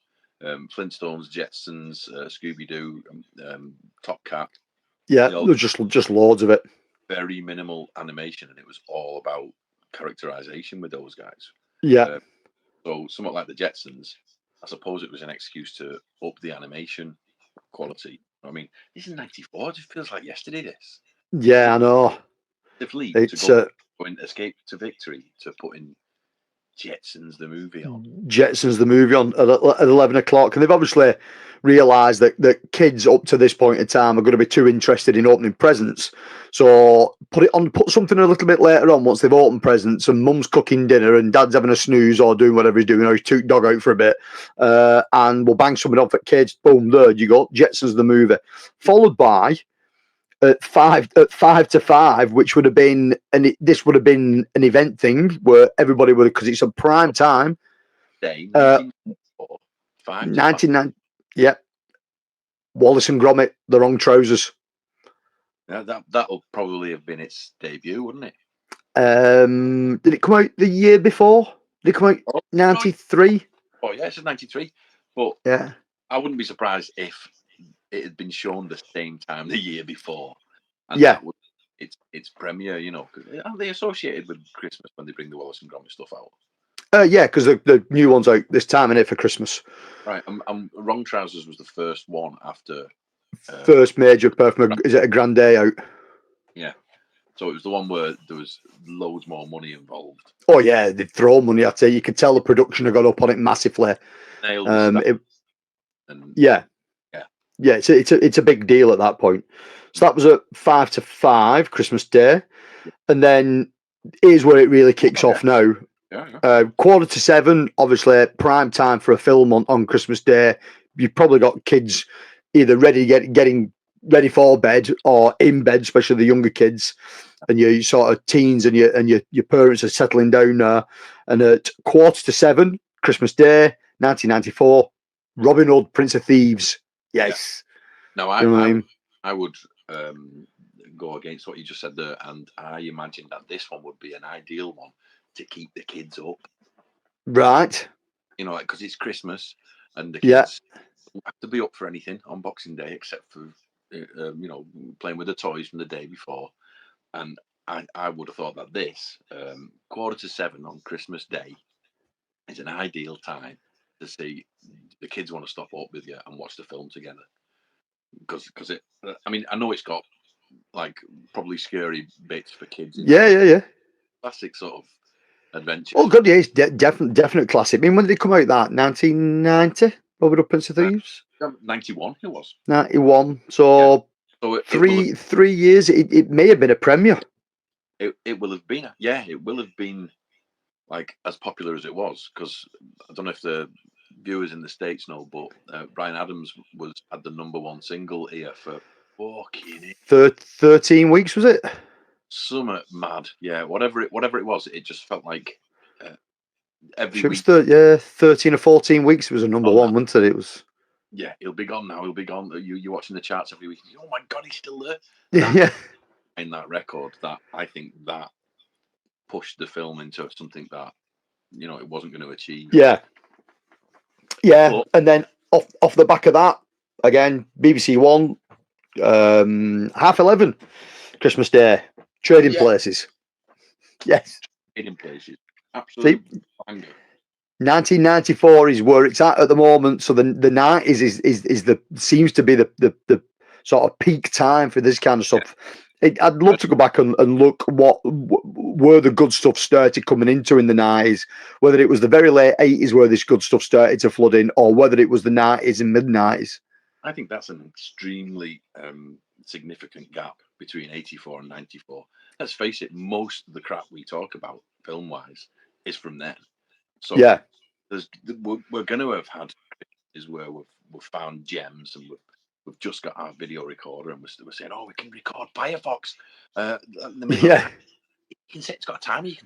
Flintstones, Jetsons, Scooby-Doo, Top Cat. Yeah, there's just loads of it. Very minimal animation, and it was all about characterization with those guys. Yeah. So somewhat like the Jetsons, I suppose it was an excuse to up the animation quality. I mean, this is 94. It just feels like yesterday, this. Yeah, I know. They've leaped to go in Escape to Victory to put in Jetsons the movie on. Jetsons the movie on at 11 o'clock. And they've obviously realised that kids up to this point in time are going to be too interested in opening presents. So put something a little bit later on once they've opened presents and mum's cooking dinner and dad's having a snooze or doing whatever he's doing, or he's took dog out for a bit. And we'll bang something up for kids. Boom, there you go. Jetsons the movie. Followed by at 5 to 5, which would have been, and this would have been an event thing where everybody would, because it's a prime time. 1990, yeah. Wallace and Gromit, The Wrong Trousers. Yeah, that'll probably have been its debut, wouldn't it? Did it come out the year before? Did it come out 93? Oh yeah, it's 93. But yeah, I wouldn't be surprised if it had been shown the same time the year before. And that was its premiere, you know, because aren't they associated with Christmas when they bring the Wallace and Gromit stuff out? Yeah, because the new one's out this time, innit, for Christmas. Right, Wrong Trousers was the first one after. First major performance. Is it a Grand Day out? Yeah. So it was the one where there was loads more money involved. Oh yeah, they'd throw money at it. You could tell the production had got up on it massively. Yeah, it's a big deal at that point. So that was at 5 to 5 Christmas Day, and then here's where it really kicks off now. Quarter to 7, obviously prime time for a film on Christmas Day. You've probably got kids either getting ready for bed or in bed, especially the younger kids, and your sort of teens and your parents are settling down there. And at quarter to 7 Christmas Day, 1994, Robin Hood, Prince of Thieves. Yes. Yeah. No, I would go against what you just said there, and I imagine that this one would be an ideal one to keep the kids up. Right. you know, because it's Christmas and the Yeah. kids have to be up for anything on Boxing Day except for you know, playing with the toys from the day before. And I would have thought that this 6:45 on Christmas Day is an ideal time to see the kids want to stop up with you and watch the film together. Because it, I mean, I know it's got like probably scary bits for kids. Yeah. Classic sort of adventure. Oh, God, yeah, it's definite classic. I mean, when did it come out? That 1990, Robin Hood, Prince of Thieves. 91 it was. 91. So, yeah. So three years. It may have been a premiere. It will have been. Yeah, it will have been like as popular as it was, because I don't know if the viewers in the States know, but Bryan Adams had the #1 single here for fucking 13 weeks, was it? Summer mad. Yeah, whatever it was, it just felt like every It week. was 13 or 14 weeks. It was a #1, wasn't it? It was. Yeah, he'll be gone now. He'll be gone. You're watching the charts every week. Oh my God, he's still there. Yeah. In that record, that I think that pushed the film into something that, you know, it wasn't going to achieve. Yeah. And then off the back of that, again, BBC1, 11:30, Christmas Day, Trading Places. Yes. Trading Places. Absolutely. 1994 is where it's at the moment. So the 90s is seems to be the sort of peak time for this kind of stuff. I'd love to go back and look where the good stuff started coming into in the 90s, whether it was the very late 80s where this good stuff started to flood in, or whether it was the 90s and mid 90s. I think that's an extremely significant gap between 84 and 94. Let's face it, most of the crap we talk about film wise is from then. So yeah, we're going to have had is where we've found gems, and we've just got our video recorder, and we're saying, oh, we can record Firefox. Yeah, you can say it's got a timer. You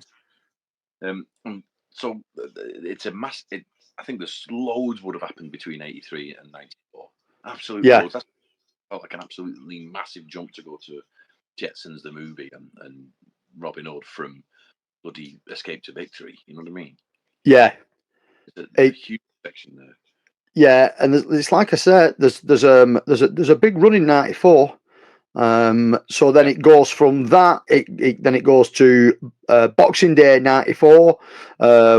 can. So it's a mass. I think there's loads would have happened between 83 and 94. Absolutely loads. That felt like an absolutely massive jump to go to Jetsons the movie and Robin Hood from bloody Escape to Victory. You know what I mean? Yeah. There's a huge section there. Yeah, and it's like I said, there's a big run in 94. So then it goes from that. Then it goes to Boxing Day '94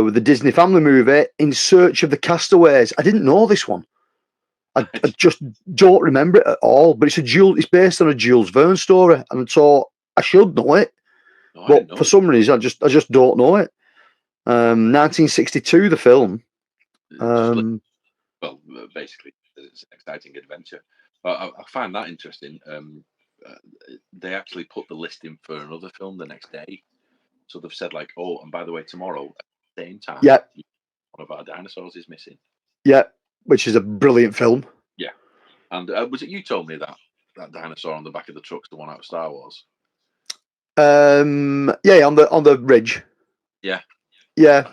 with the Disney Family movie, In Search of the Castaways. I didn't know this one. I just don't remember it at all. But it's based on a Jules Verne story, and so I should know it. But for some reason, I just don't know it. 1962, the film. Well, basically, it's an exciting adventure. I find that interesting. They actually put the list in for another film the next day. So they've said, like, oh, and by the way, tomorrow at the same time, one of our dinosaurs is missing. Yeah, which is a brilliant film. Yeah. And was it you told me that dinosaur on the back of the truck's the one out of Star Wars? Yeah, on the ridge. Yeah. Yeah.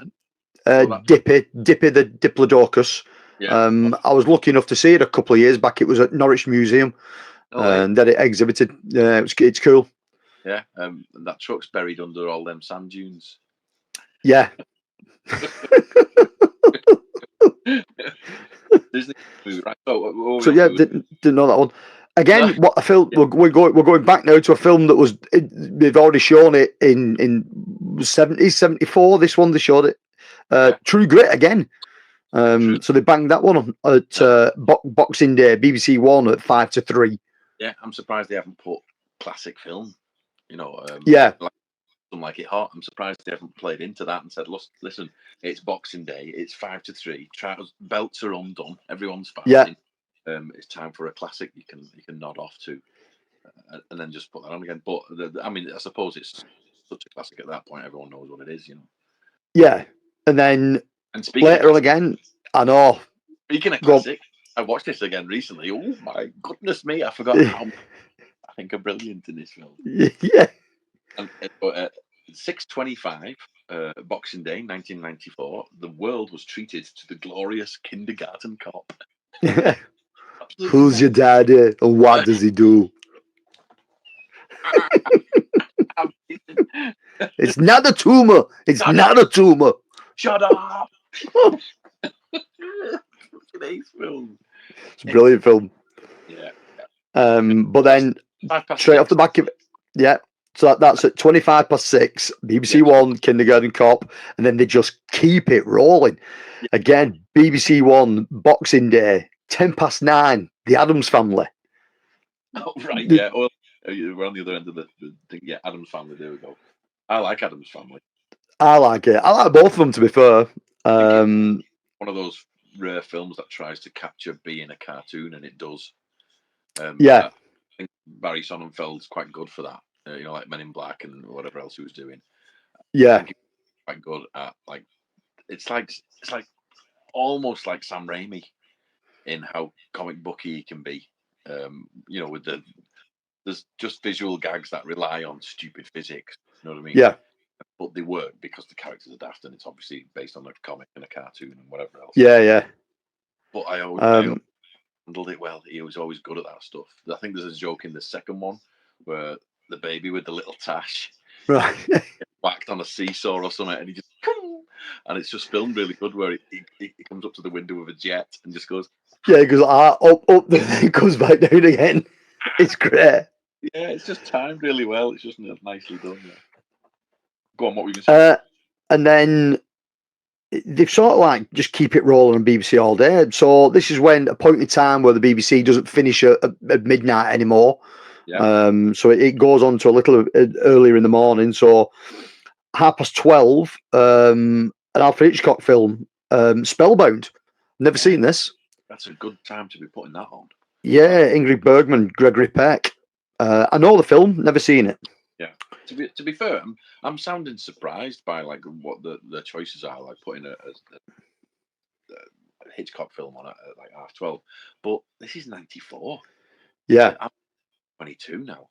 Dippy the Diplodocus. Yeah. I was lucky enough to see it a couple of years back. It was at Norwich Museum, and that it exhibited. It's cool. Yeah, and that truck's buried under all them sand dunes. Yeah. Disney movie, right? So yeah, didn't know that one. Again, what a film. Yeah. We're going back now to a film that was. They've already shown it in 70s, 74. This one they showed it. True Grit again. So they banged that one on at Boxing Day, BBC1 at 5 to 3. Yeah, I'm surprised they haven't put classic film. You know, something like It Hot. I'm surprised they haven't played into that and said, listen, it's Boxing Day, it's 5 to 3. Belts are undone, everyone's fasting. Yeah. It's time for a classic you can nod off to, and then just put that on again. But I mean, I suppose it's such a classic at that point. Everyone knows what it is, you know. Yeah, and then later on again, I know. Speaking of classic, I watched this again recently. Oh my goodness me! I forgot how I think are brilliant in this film. Yeah. And 6:25, Boxing Day, 1994. The world was treated to the glorious Kindergarten Cop. Who's your daddy and what does he do? It's not a tumor. It's not a tumor. Shut up. fucking ace film. It's a brilliant film. Yeah. But then straight off the back of it, yeah. So that's at 6:25, BBC1, Kindergarten Cop, and then they just keep it rolling. Yeah. Again, BBC1, Boxing Day, 9:10, The Addams Family. Oh, right, yeah. Well, we're on the other end of the thing. Yeah, Addams Family, there we go. I like Addams Family. I like it. I like both of them, to be fair. One of those rare films that tries to capture being a cartoon, and it does. Yeah. I think Barry Sonnenfeld's quite good for that. Like Men in Black and whatever else he was doing. Yeah. I think he's quite good at, like, it's like almost like Sam Raimi in how comic booky he can be. With there's just visual gags that rely on stupid physics. You know what I mean? Yeah. But they work because the characters are daft, and it's obviously based on a comic and a cartoon and whatever else. Yeah, yeah. But I always handled it well. He was always good at that stuff. I think there's a joke in the second one where the baby with the little tash Right. whacked on a seesaw or something, and he just and it's just filmed really good where he comes up to the window with a jet and just goes. Yeah, he goes up, then he comes back down again. It's great. Yeah, it's just timed really well. It's just nicely done. Yeah. Go on, what were you going to say? And then they've sort of like just keep it rolling on BBC all day. So this is when a point in time where the BBC doesn't finish at midnight anymore. Yeah. So it goes on to a little earlier in the morning. So 12:30, an Alfred Hitchcock film, Spellbound. Never seen this. That's a good time to be putting that on. Yeah, Ingrid Bergman, Gregory Peck. I know the film, never seen it. Yeah. To be fair, I'm sounding surprised by like what the choices are, like putting a Hitchcock film on at like 12:30. But this is 94. Yeah. I'm 22 now.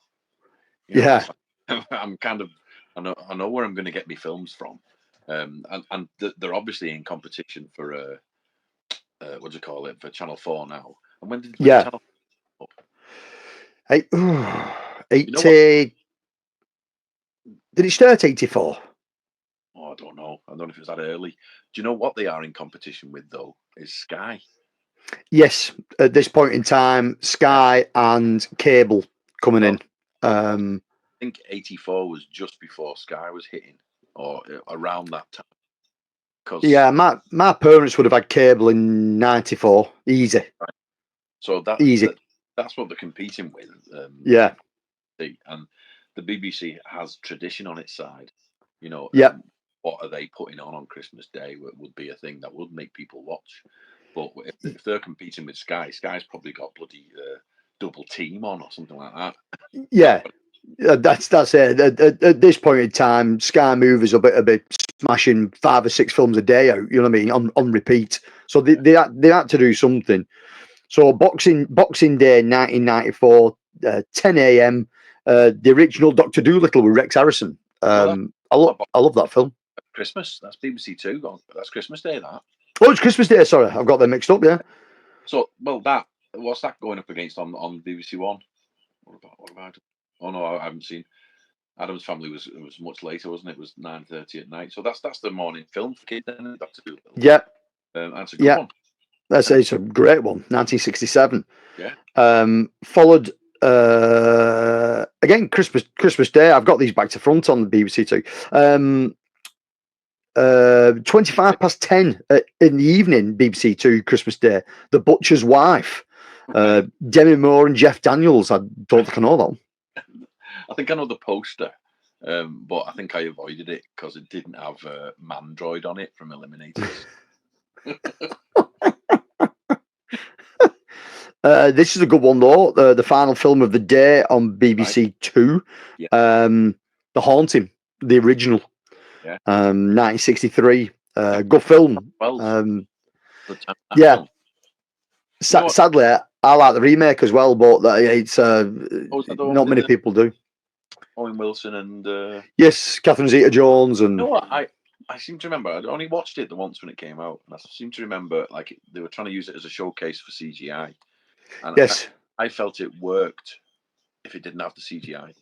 Yeah. I'm kind of I know where I'm going to get my films from, and they're obviously in competition for what do you call it, for Channel 4 now. And when did Channel 4 up? 80. Did it start 84? Oh, I don't know. I don't know if it's that early. Do you know what they are in competition with though? Is Sky. Yes, at this point in time, Sky and cable coming in. I think 84 was just before Sky was hitting, or around that time. Yeah, my parents would have had cable in 94. Easy. Right. So that's what they're competing with. Yeah. And the BBC has tradition on its side. Yeah. What are they putting on Christmas Day would be a thing that would make people watch. But if they're competing with Sky, Sky's probably got bloody double team on or something like that. Yeah. That's it. At this point in time, Sky Movies are a bit smashing 5 or 6 films a day out. You know what I mean? On repeat. So they had to do something. So Boxing Day, 1994, 10 a.m. The original Dr. Dolittle with Rex Harrison. I love that film. Christmas. That's BBC2. That's Christmas Day. That. Oh, it's Christmas Day. Sorry, I've got them mixed up. Yeah. So what's that going up against on BBC1? What about? Oh no, I haven't seen. Addams Family was much later, wasn't it? It was 9:30 at night. So that's the morning film for kids, then. Dr. Dolittle. Yeah. That's a good one. It's a great one. 1967. Yeah. Followed again Christmas Day. I've got these back to front on the BBC too. 10:25 in the evening, BBC Two, Christmas Day. The Butcher's Wife. Demi Moore and Jeff Daniels. I don't think I know that one. I think I know the poster, but I think I avoided it because it didn't have Mandroid on it from Eliminators. This is a good one though. The final film of the day on BBC Two. Yeah. The Haunting, the original. Yeah. 1963. Good film. Yeah. Sadly, I like the remake as well, but it's not many people do. Owen Wilson and yes, Catherine Zeta-Jones and. You know what? I seem to remember. I only watched it once when it came out, and I seem to remember like they were trying to use it as a showcase for CGI. And yes, I felt it worked if it didn't have the CGI.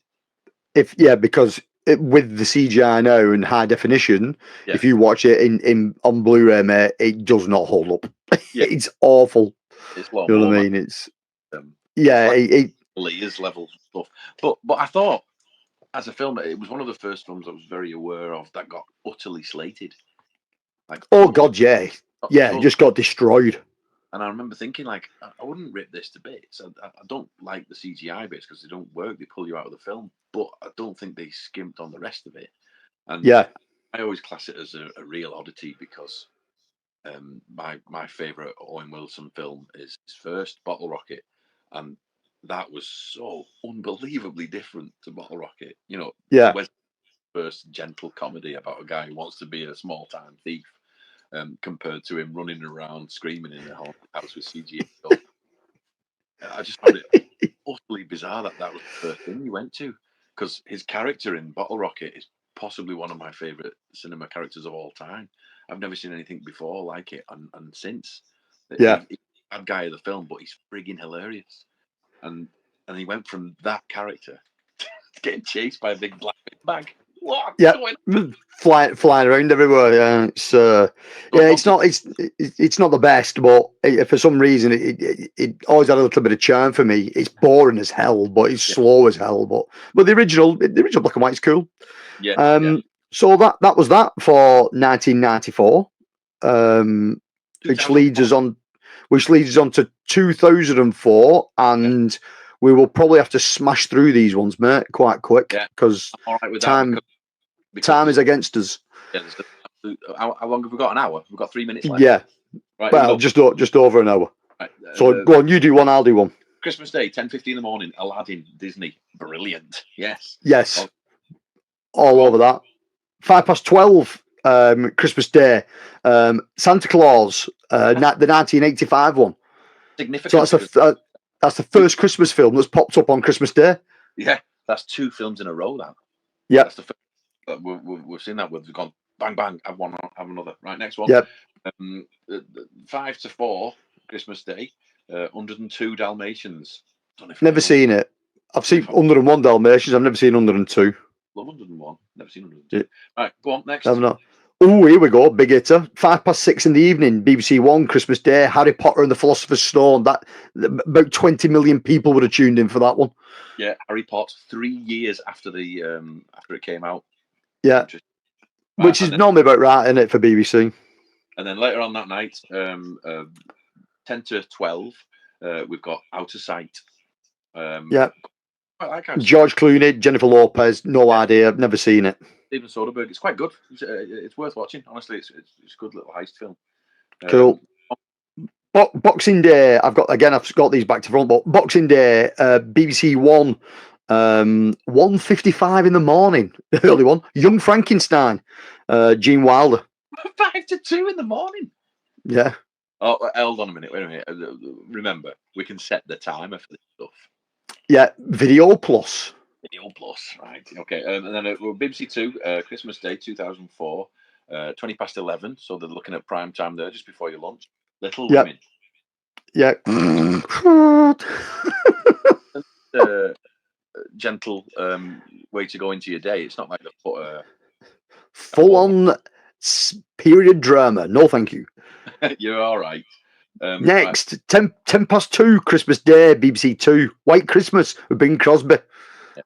Because with the CGI now and high definition, Yeah. if you watch it in on Blu-ray, mate, it does not hold up. Yeah. It's awful. It's long. You know what I mean? It's yeah, it's like layers level stuff. But I thought, as a film, it was one of the first films I was very aware of that got utterly slated. Like, oh god, yeah, just got destroyed. And I remember thinking, like, I wouldn't rip this to bits. I don't like the CGI bits because they don't work. They pull you out of the film. But I don't think they skimped on the rest of it. And yeah, I always class it as a real oddity because my favourite Owen Wilson film is his first, Bottle Rocket. And that was so unbelievably different to Bottle Rocket. You know, yeah. First gentle comedy about a guy who wants to be a small time thief, compared to him running around screaming in the house with CGI. I just found it utterly bizarre that was the first thing he went to, because his character in Bottle Rocket is possibly one of my favourite cinema characters of all time. I've never seen anything before like it, and since. Yeah. He's a bad guy of the film, but he's frigging hilarious. And he went from that character to getting chased by a big black bag. What's going on? Flying around everywhere. Yeah, it's not the best, but for some reason it always had a little bit of charm for me. It's boring as hell, but it's slow as hell. But the original black and white is cool. Yeah. So that was that for 1994, which leads us on to 2004, and we will probably have to smash through these ones, mate, quite quick, because time is against us. Yeah, how long have we got? An hour? We've got 3 minutes left. Yeah. Right, well, just over an hour. Right, so go on, you do one, I'll do one. Christmas Day, 10:50 in the morning. Aladdin, Disney, brilliant. Yes. All over that. 12:05, Christmas Day. Santa Claus, the 1985 one. Significant. So that's the first Christmas film that's popped up on Christmas Day. Yeah, that's 2 films in a row. Yeah, that's the first. We've seen that. We've gone bang bang. Have one, have another. Right, next one. Yep. 5 to 4, Christmas Day. 102 Dalmatians. Never seen it. I've seen 101 Dalmatians. I've never seen 102. Love 101. Never seen 102. Yeah. Right, go on next. Oh, here we go. Big hitter. 6:05 in the evening. BBC1 Christmas Day. Harry Potter and the Philosopher's Stone. That about 20 million people would have tuned in for that one. Yeah, Harry Potter. 3 years after after it came out. Yeah, which is normally about right, isn't it, for BBC? And then later on that night, 10 to 12, we've got Out of Sight. Yeah. George Clooney, Jennifer Lopez. No idea. I've never seen it. Steven Soderbergh. It's quite good. It's worth watching. Honestly, it's a good little heist film. Cool. Boxing Day. I've got these back to front. But Boxing Day, BBC1, 1:55 in the morning. The early one. Young Frankenstein, Gene Wilder. 5 to 2 in the morning. Yeah. Oh, hold on a minute. Wait a minute. Remember, we can set the timer for this stuff. Yeah, Video Plus. Right. Okay. And then BBC2, Christmas Day 2004, 11:20. So they're looking at prime time there, just before your lunch. Little Women. Yeah. Gentle way to go into your day. It's not like they've put full on period drama. No, thank you. You're all right. Next, right. 2:10, Christmas Day, BBC2, White Christmas with Bing Crosby. Yeah.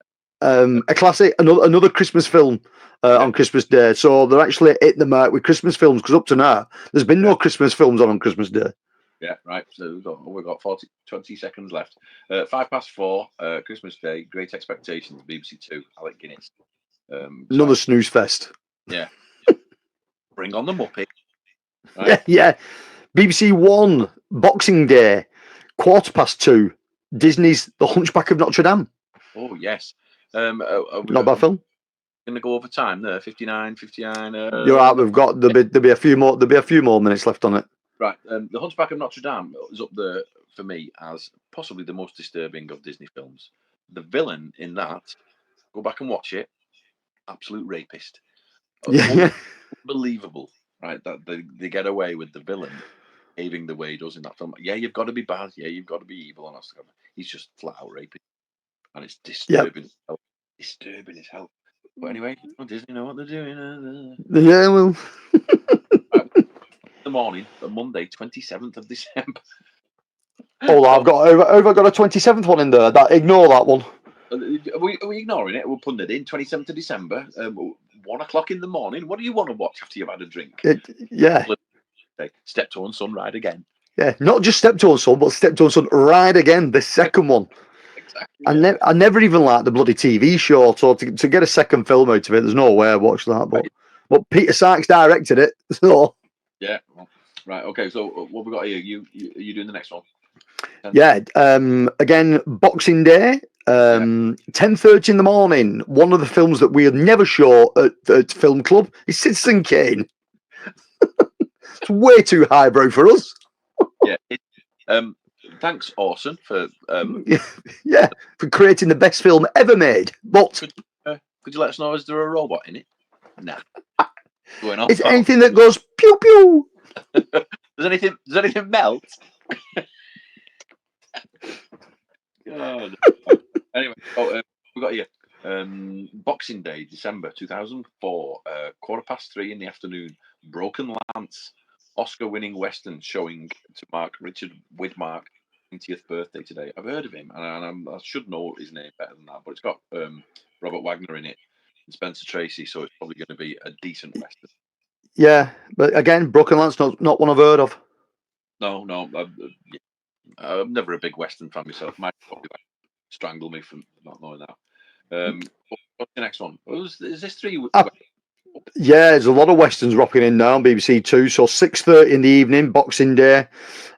A classic, another Christmas film on Christmas Day. So they're actually hitting the mark with Christmas films, because up to now, there's been no Christmas films on Christmas Day. Yeah, right. So we've got 20 seconds left. 4:05, Christmas Day, Great Expectations, BBC2, Alec Guinness. Another snooze fest. Yeah. Bring on the Muppet. Right? Yeah. BBC1, Boxing Day, 2:15, Disney's The Hunchback of Notre Dame. Oh, yes. Not bad film. Going to go over time there, 59. You're right. We've got there'll be a few more minutes left on it. Right. The Hunchback of Notre Dame is up there for me as possibly the most disturbing of Disney films. The villain in that, go back and watch it, absolute rapist. Yeah. Unbelievable, right? That they get away with the villain behaving the way he does in that film. Yeah, you've got to be bad. Yeah, you've got to be evil, and he's just flat out rapist, and it's disturbing. Yep. Disturbing as hell. But anyway, Disney know what they're doing. Yeah, well. The morning, the Monday, 27th of December. Oh, I've got a 27th one in there. Ignore that one. Are we ignoring it? We're putting it in 27th of December, 1 o'clock in the morning. What do you want to watch after you've had a drink? Yeah. Steptoe Son Ride Again. Yeah, not just Steptoe Son, but Steptoe Son Ride Again, the second one. Exactly. I never even liked the bloody TV show, so to get a second film out of it, there's no way I watched that. But Peter Sykes directed it, so. Yeah. Right. Okay. So what we got here? You doing the next one? Yeah. Again, Boxing Day. 10:30 in the morning. One of the films that we had never show at Film Club is Citizen Kane. It's way too highbrow for us. Yeah. Thanks, Orson, for for creating the best film ever made. But could you let us know, is there a robot in it? Nah. Going on. Is anything that goes pew pew? Does anything melt? God. Anyway, we got here. Boxing Day, December 2004, 3:15 in the afternoon. Broken Lance, Oscar-winning Western showing to mark Richard Widmark's 20th birthday today. I've heard of him, and I should know his name better than that. But it's got Robert Wagner in it and Spencer Tracy, so it's probably going to be a decent Western. Yeah, but again, Broken Lance, not one I've heard of. No, I'm never a big Western fan myself. Might probably strangle me for not knowing that. What's the next one? Is this 3? Yeah, there's a lot of Westerns rocking in now on BBC2. So 6:30 in the evening, Boxing Day,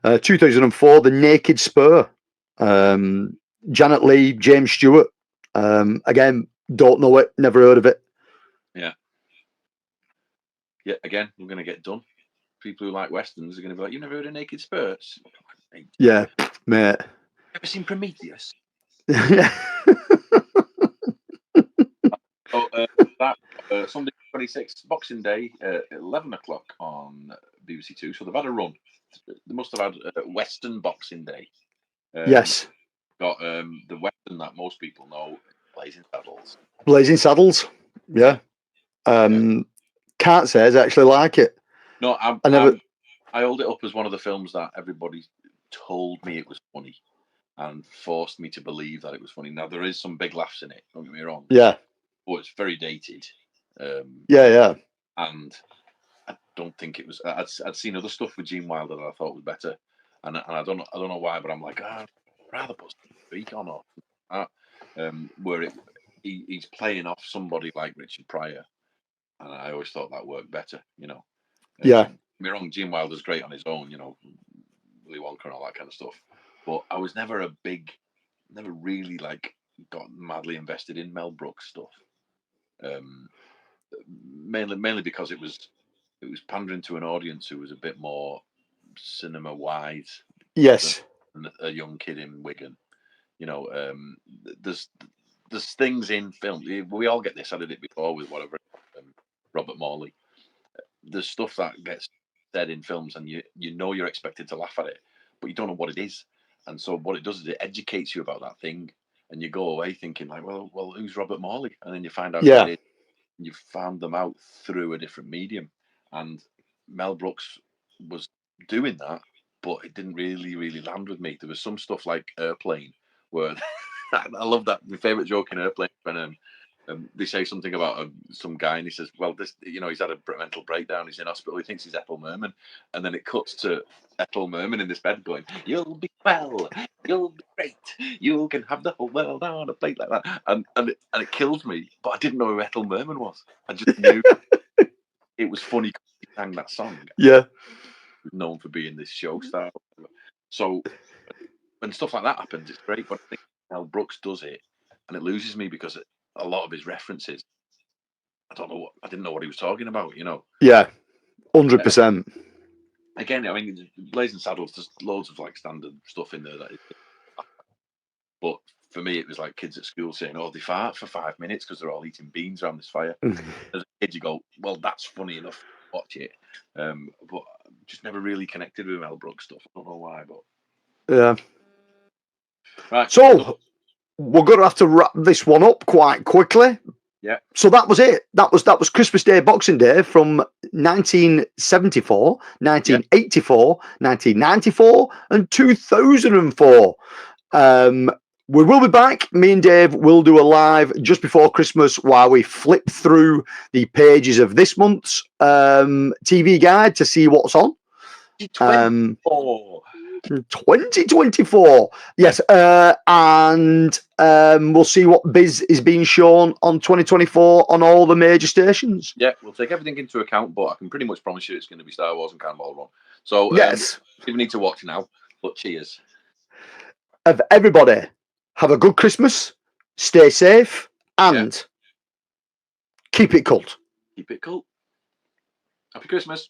2004, The Naked Spur. Janet Leigh, James Stewart. Again, don't know it, never heard of it. Yeah. Yeah, again, we're going to get done. People who like Westerns are going to be like, "You've never heard of Naked Spurs?" Yeah, mate. Ever seen Prometheus? Yeah. Sunday 26th, Boxing Day, 11 o'clock on BBC2. So they've had a run. They must have had Western Boxing Day. Yes. Got the Western that most people know, Blazing Saddles. Blazing Saddles. Yeah. Can't say I actually like it. No, I hold it up as one of the films that everybody told me it was funny and forced me to believe that it was funny. Now, there is some big laughs in it, don't get me wrong. Yeah. But it's very dated. Yeah. And I don't think it was. I'd seen other stuff with Gene Wilder that I thought was better, and I don't know why, but I'm like, I'd rather put Speak on off, where he's playing off somebody like Richard Pryor, and I always thought that worked better, you know. Yeah. Me wrong, Gene Wilder's great on his own, you know, Willy Wonka and all that kind of stuff, but I was never really like got madly invested in Mel Brooks stuff. Mainly because it was pandering to an audience who was a bit more cinema wise. Yes. Than a young kid in Wigan. You know, there's things in film. We all get this. I did it before with whatever Robert Morley. There's stuff that gets said in films, and you know you're expected to laugh at it, but you don't know what it is. And so what it does is it educates you about that thing, and you go away thinking like, well, who's Robert Morley? And then you find out who it is. You found them out through a different medium, and Mel Brooks was doing that, but it didn't really land with me. There was some stuff like Airplane where I love that. My favorite joke in Airplane when they say something about some guy, and he says, "Well, this, you know, he's had a mental breakdown. He's in hospital. He thinks he's Ethel Merman," and then it cuts to Ethel Merman in this bed going, "You'll be well. You'll be great. You can have the whole world on a plate like that." And it kills me. But I didn't know who Ethel Merman was. I just knew it was funny because he sang that song. Yeah. He was known for being this show star. So when stuff like that happens, it's great. But I think Mel Brooks does it, and it loses me because a lot of his references, I didn't know what he was talking about, you know. Yeah, 100%. Again, I mean, Blazing Saddles, there's loads of like standard stuff in there but for me, it was like kids at school saying, "Oh, they fart for 5 minutes because they're all eating beans around this fire." As a kid, you go, "Well, that's funny enough. Watch it." But just never really connected with Mel Brooks stuff. I don't know why, but yeah. Right. So we're going to have to wrap this one up quite quickly. Yeah. So that was it. That was Christmas Day, Boxing Day from 1974, 1984, 1994, and 2004. We will be back. Me and Dave will do a live just before Christmas while we flip through the pages of this month's TV guide to see what's on. 2024. Yes, and we'll see what biz is being shown on 2024 on all the major stations. Yeah, we'll take everything into account, but I can pretty much promise you it's going to be Star Wars and Cannonball Run. So yes, we need to watch now. But cheers. Of everybody, have a good Christmas, stay safe, and keep it cult. Keep it cult. Happy Christmas.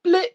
Blit.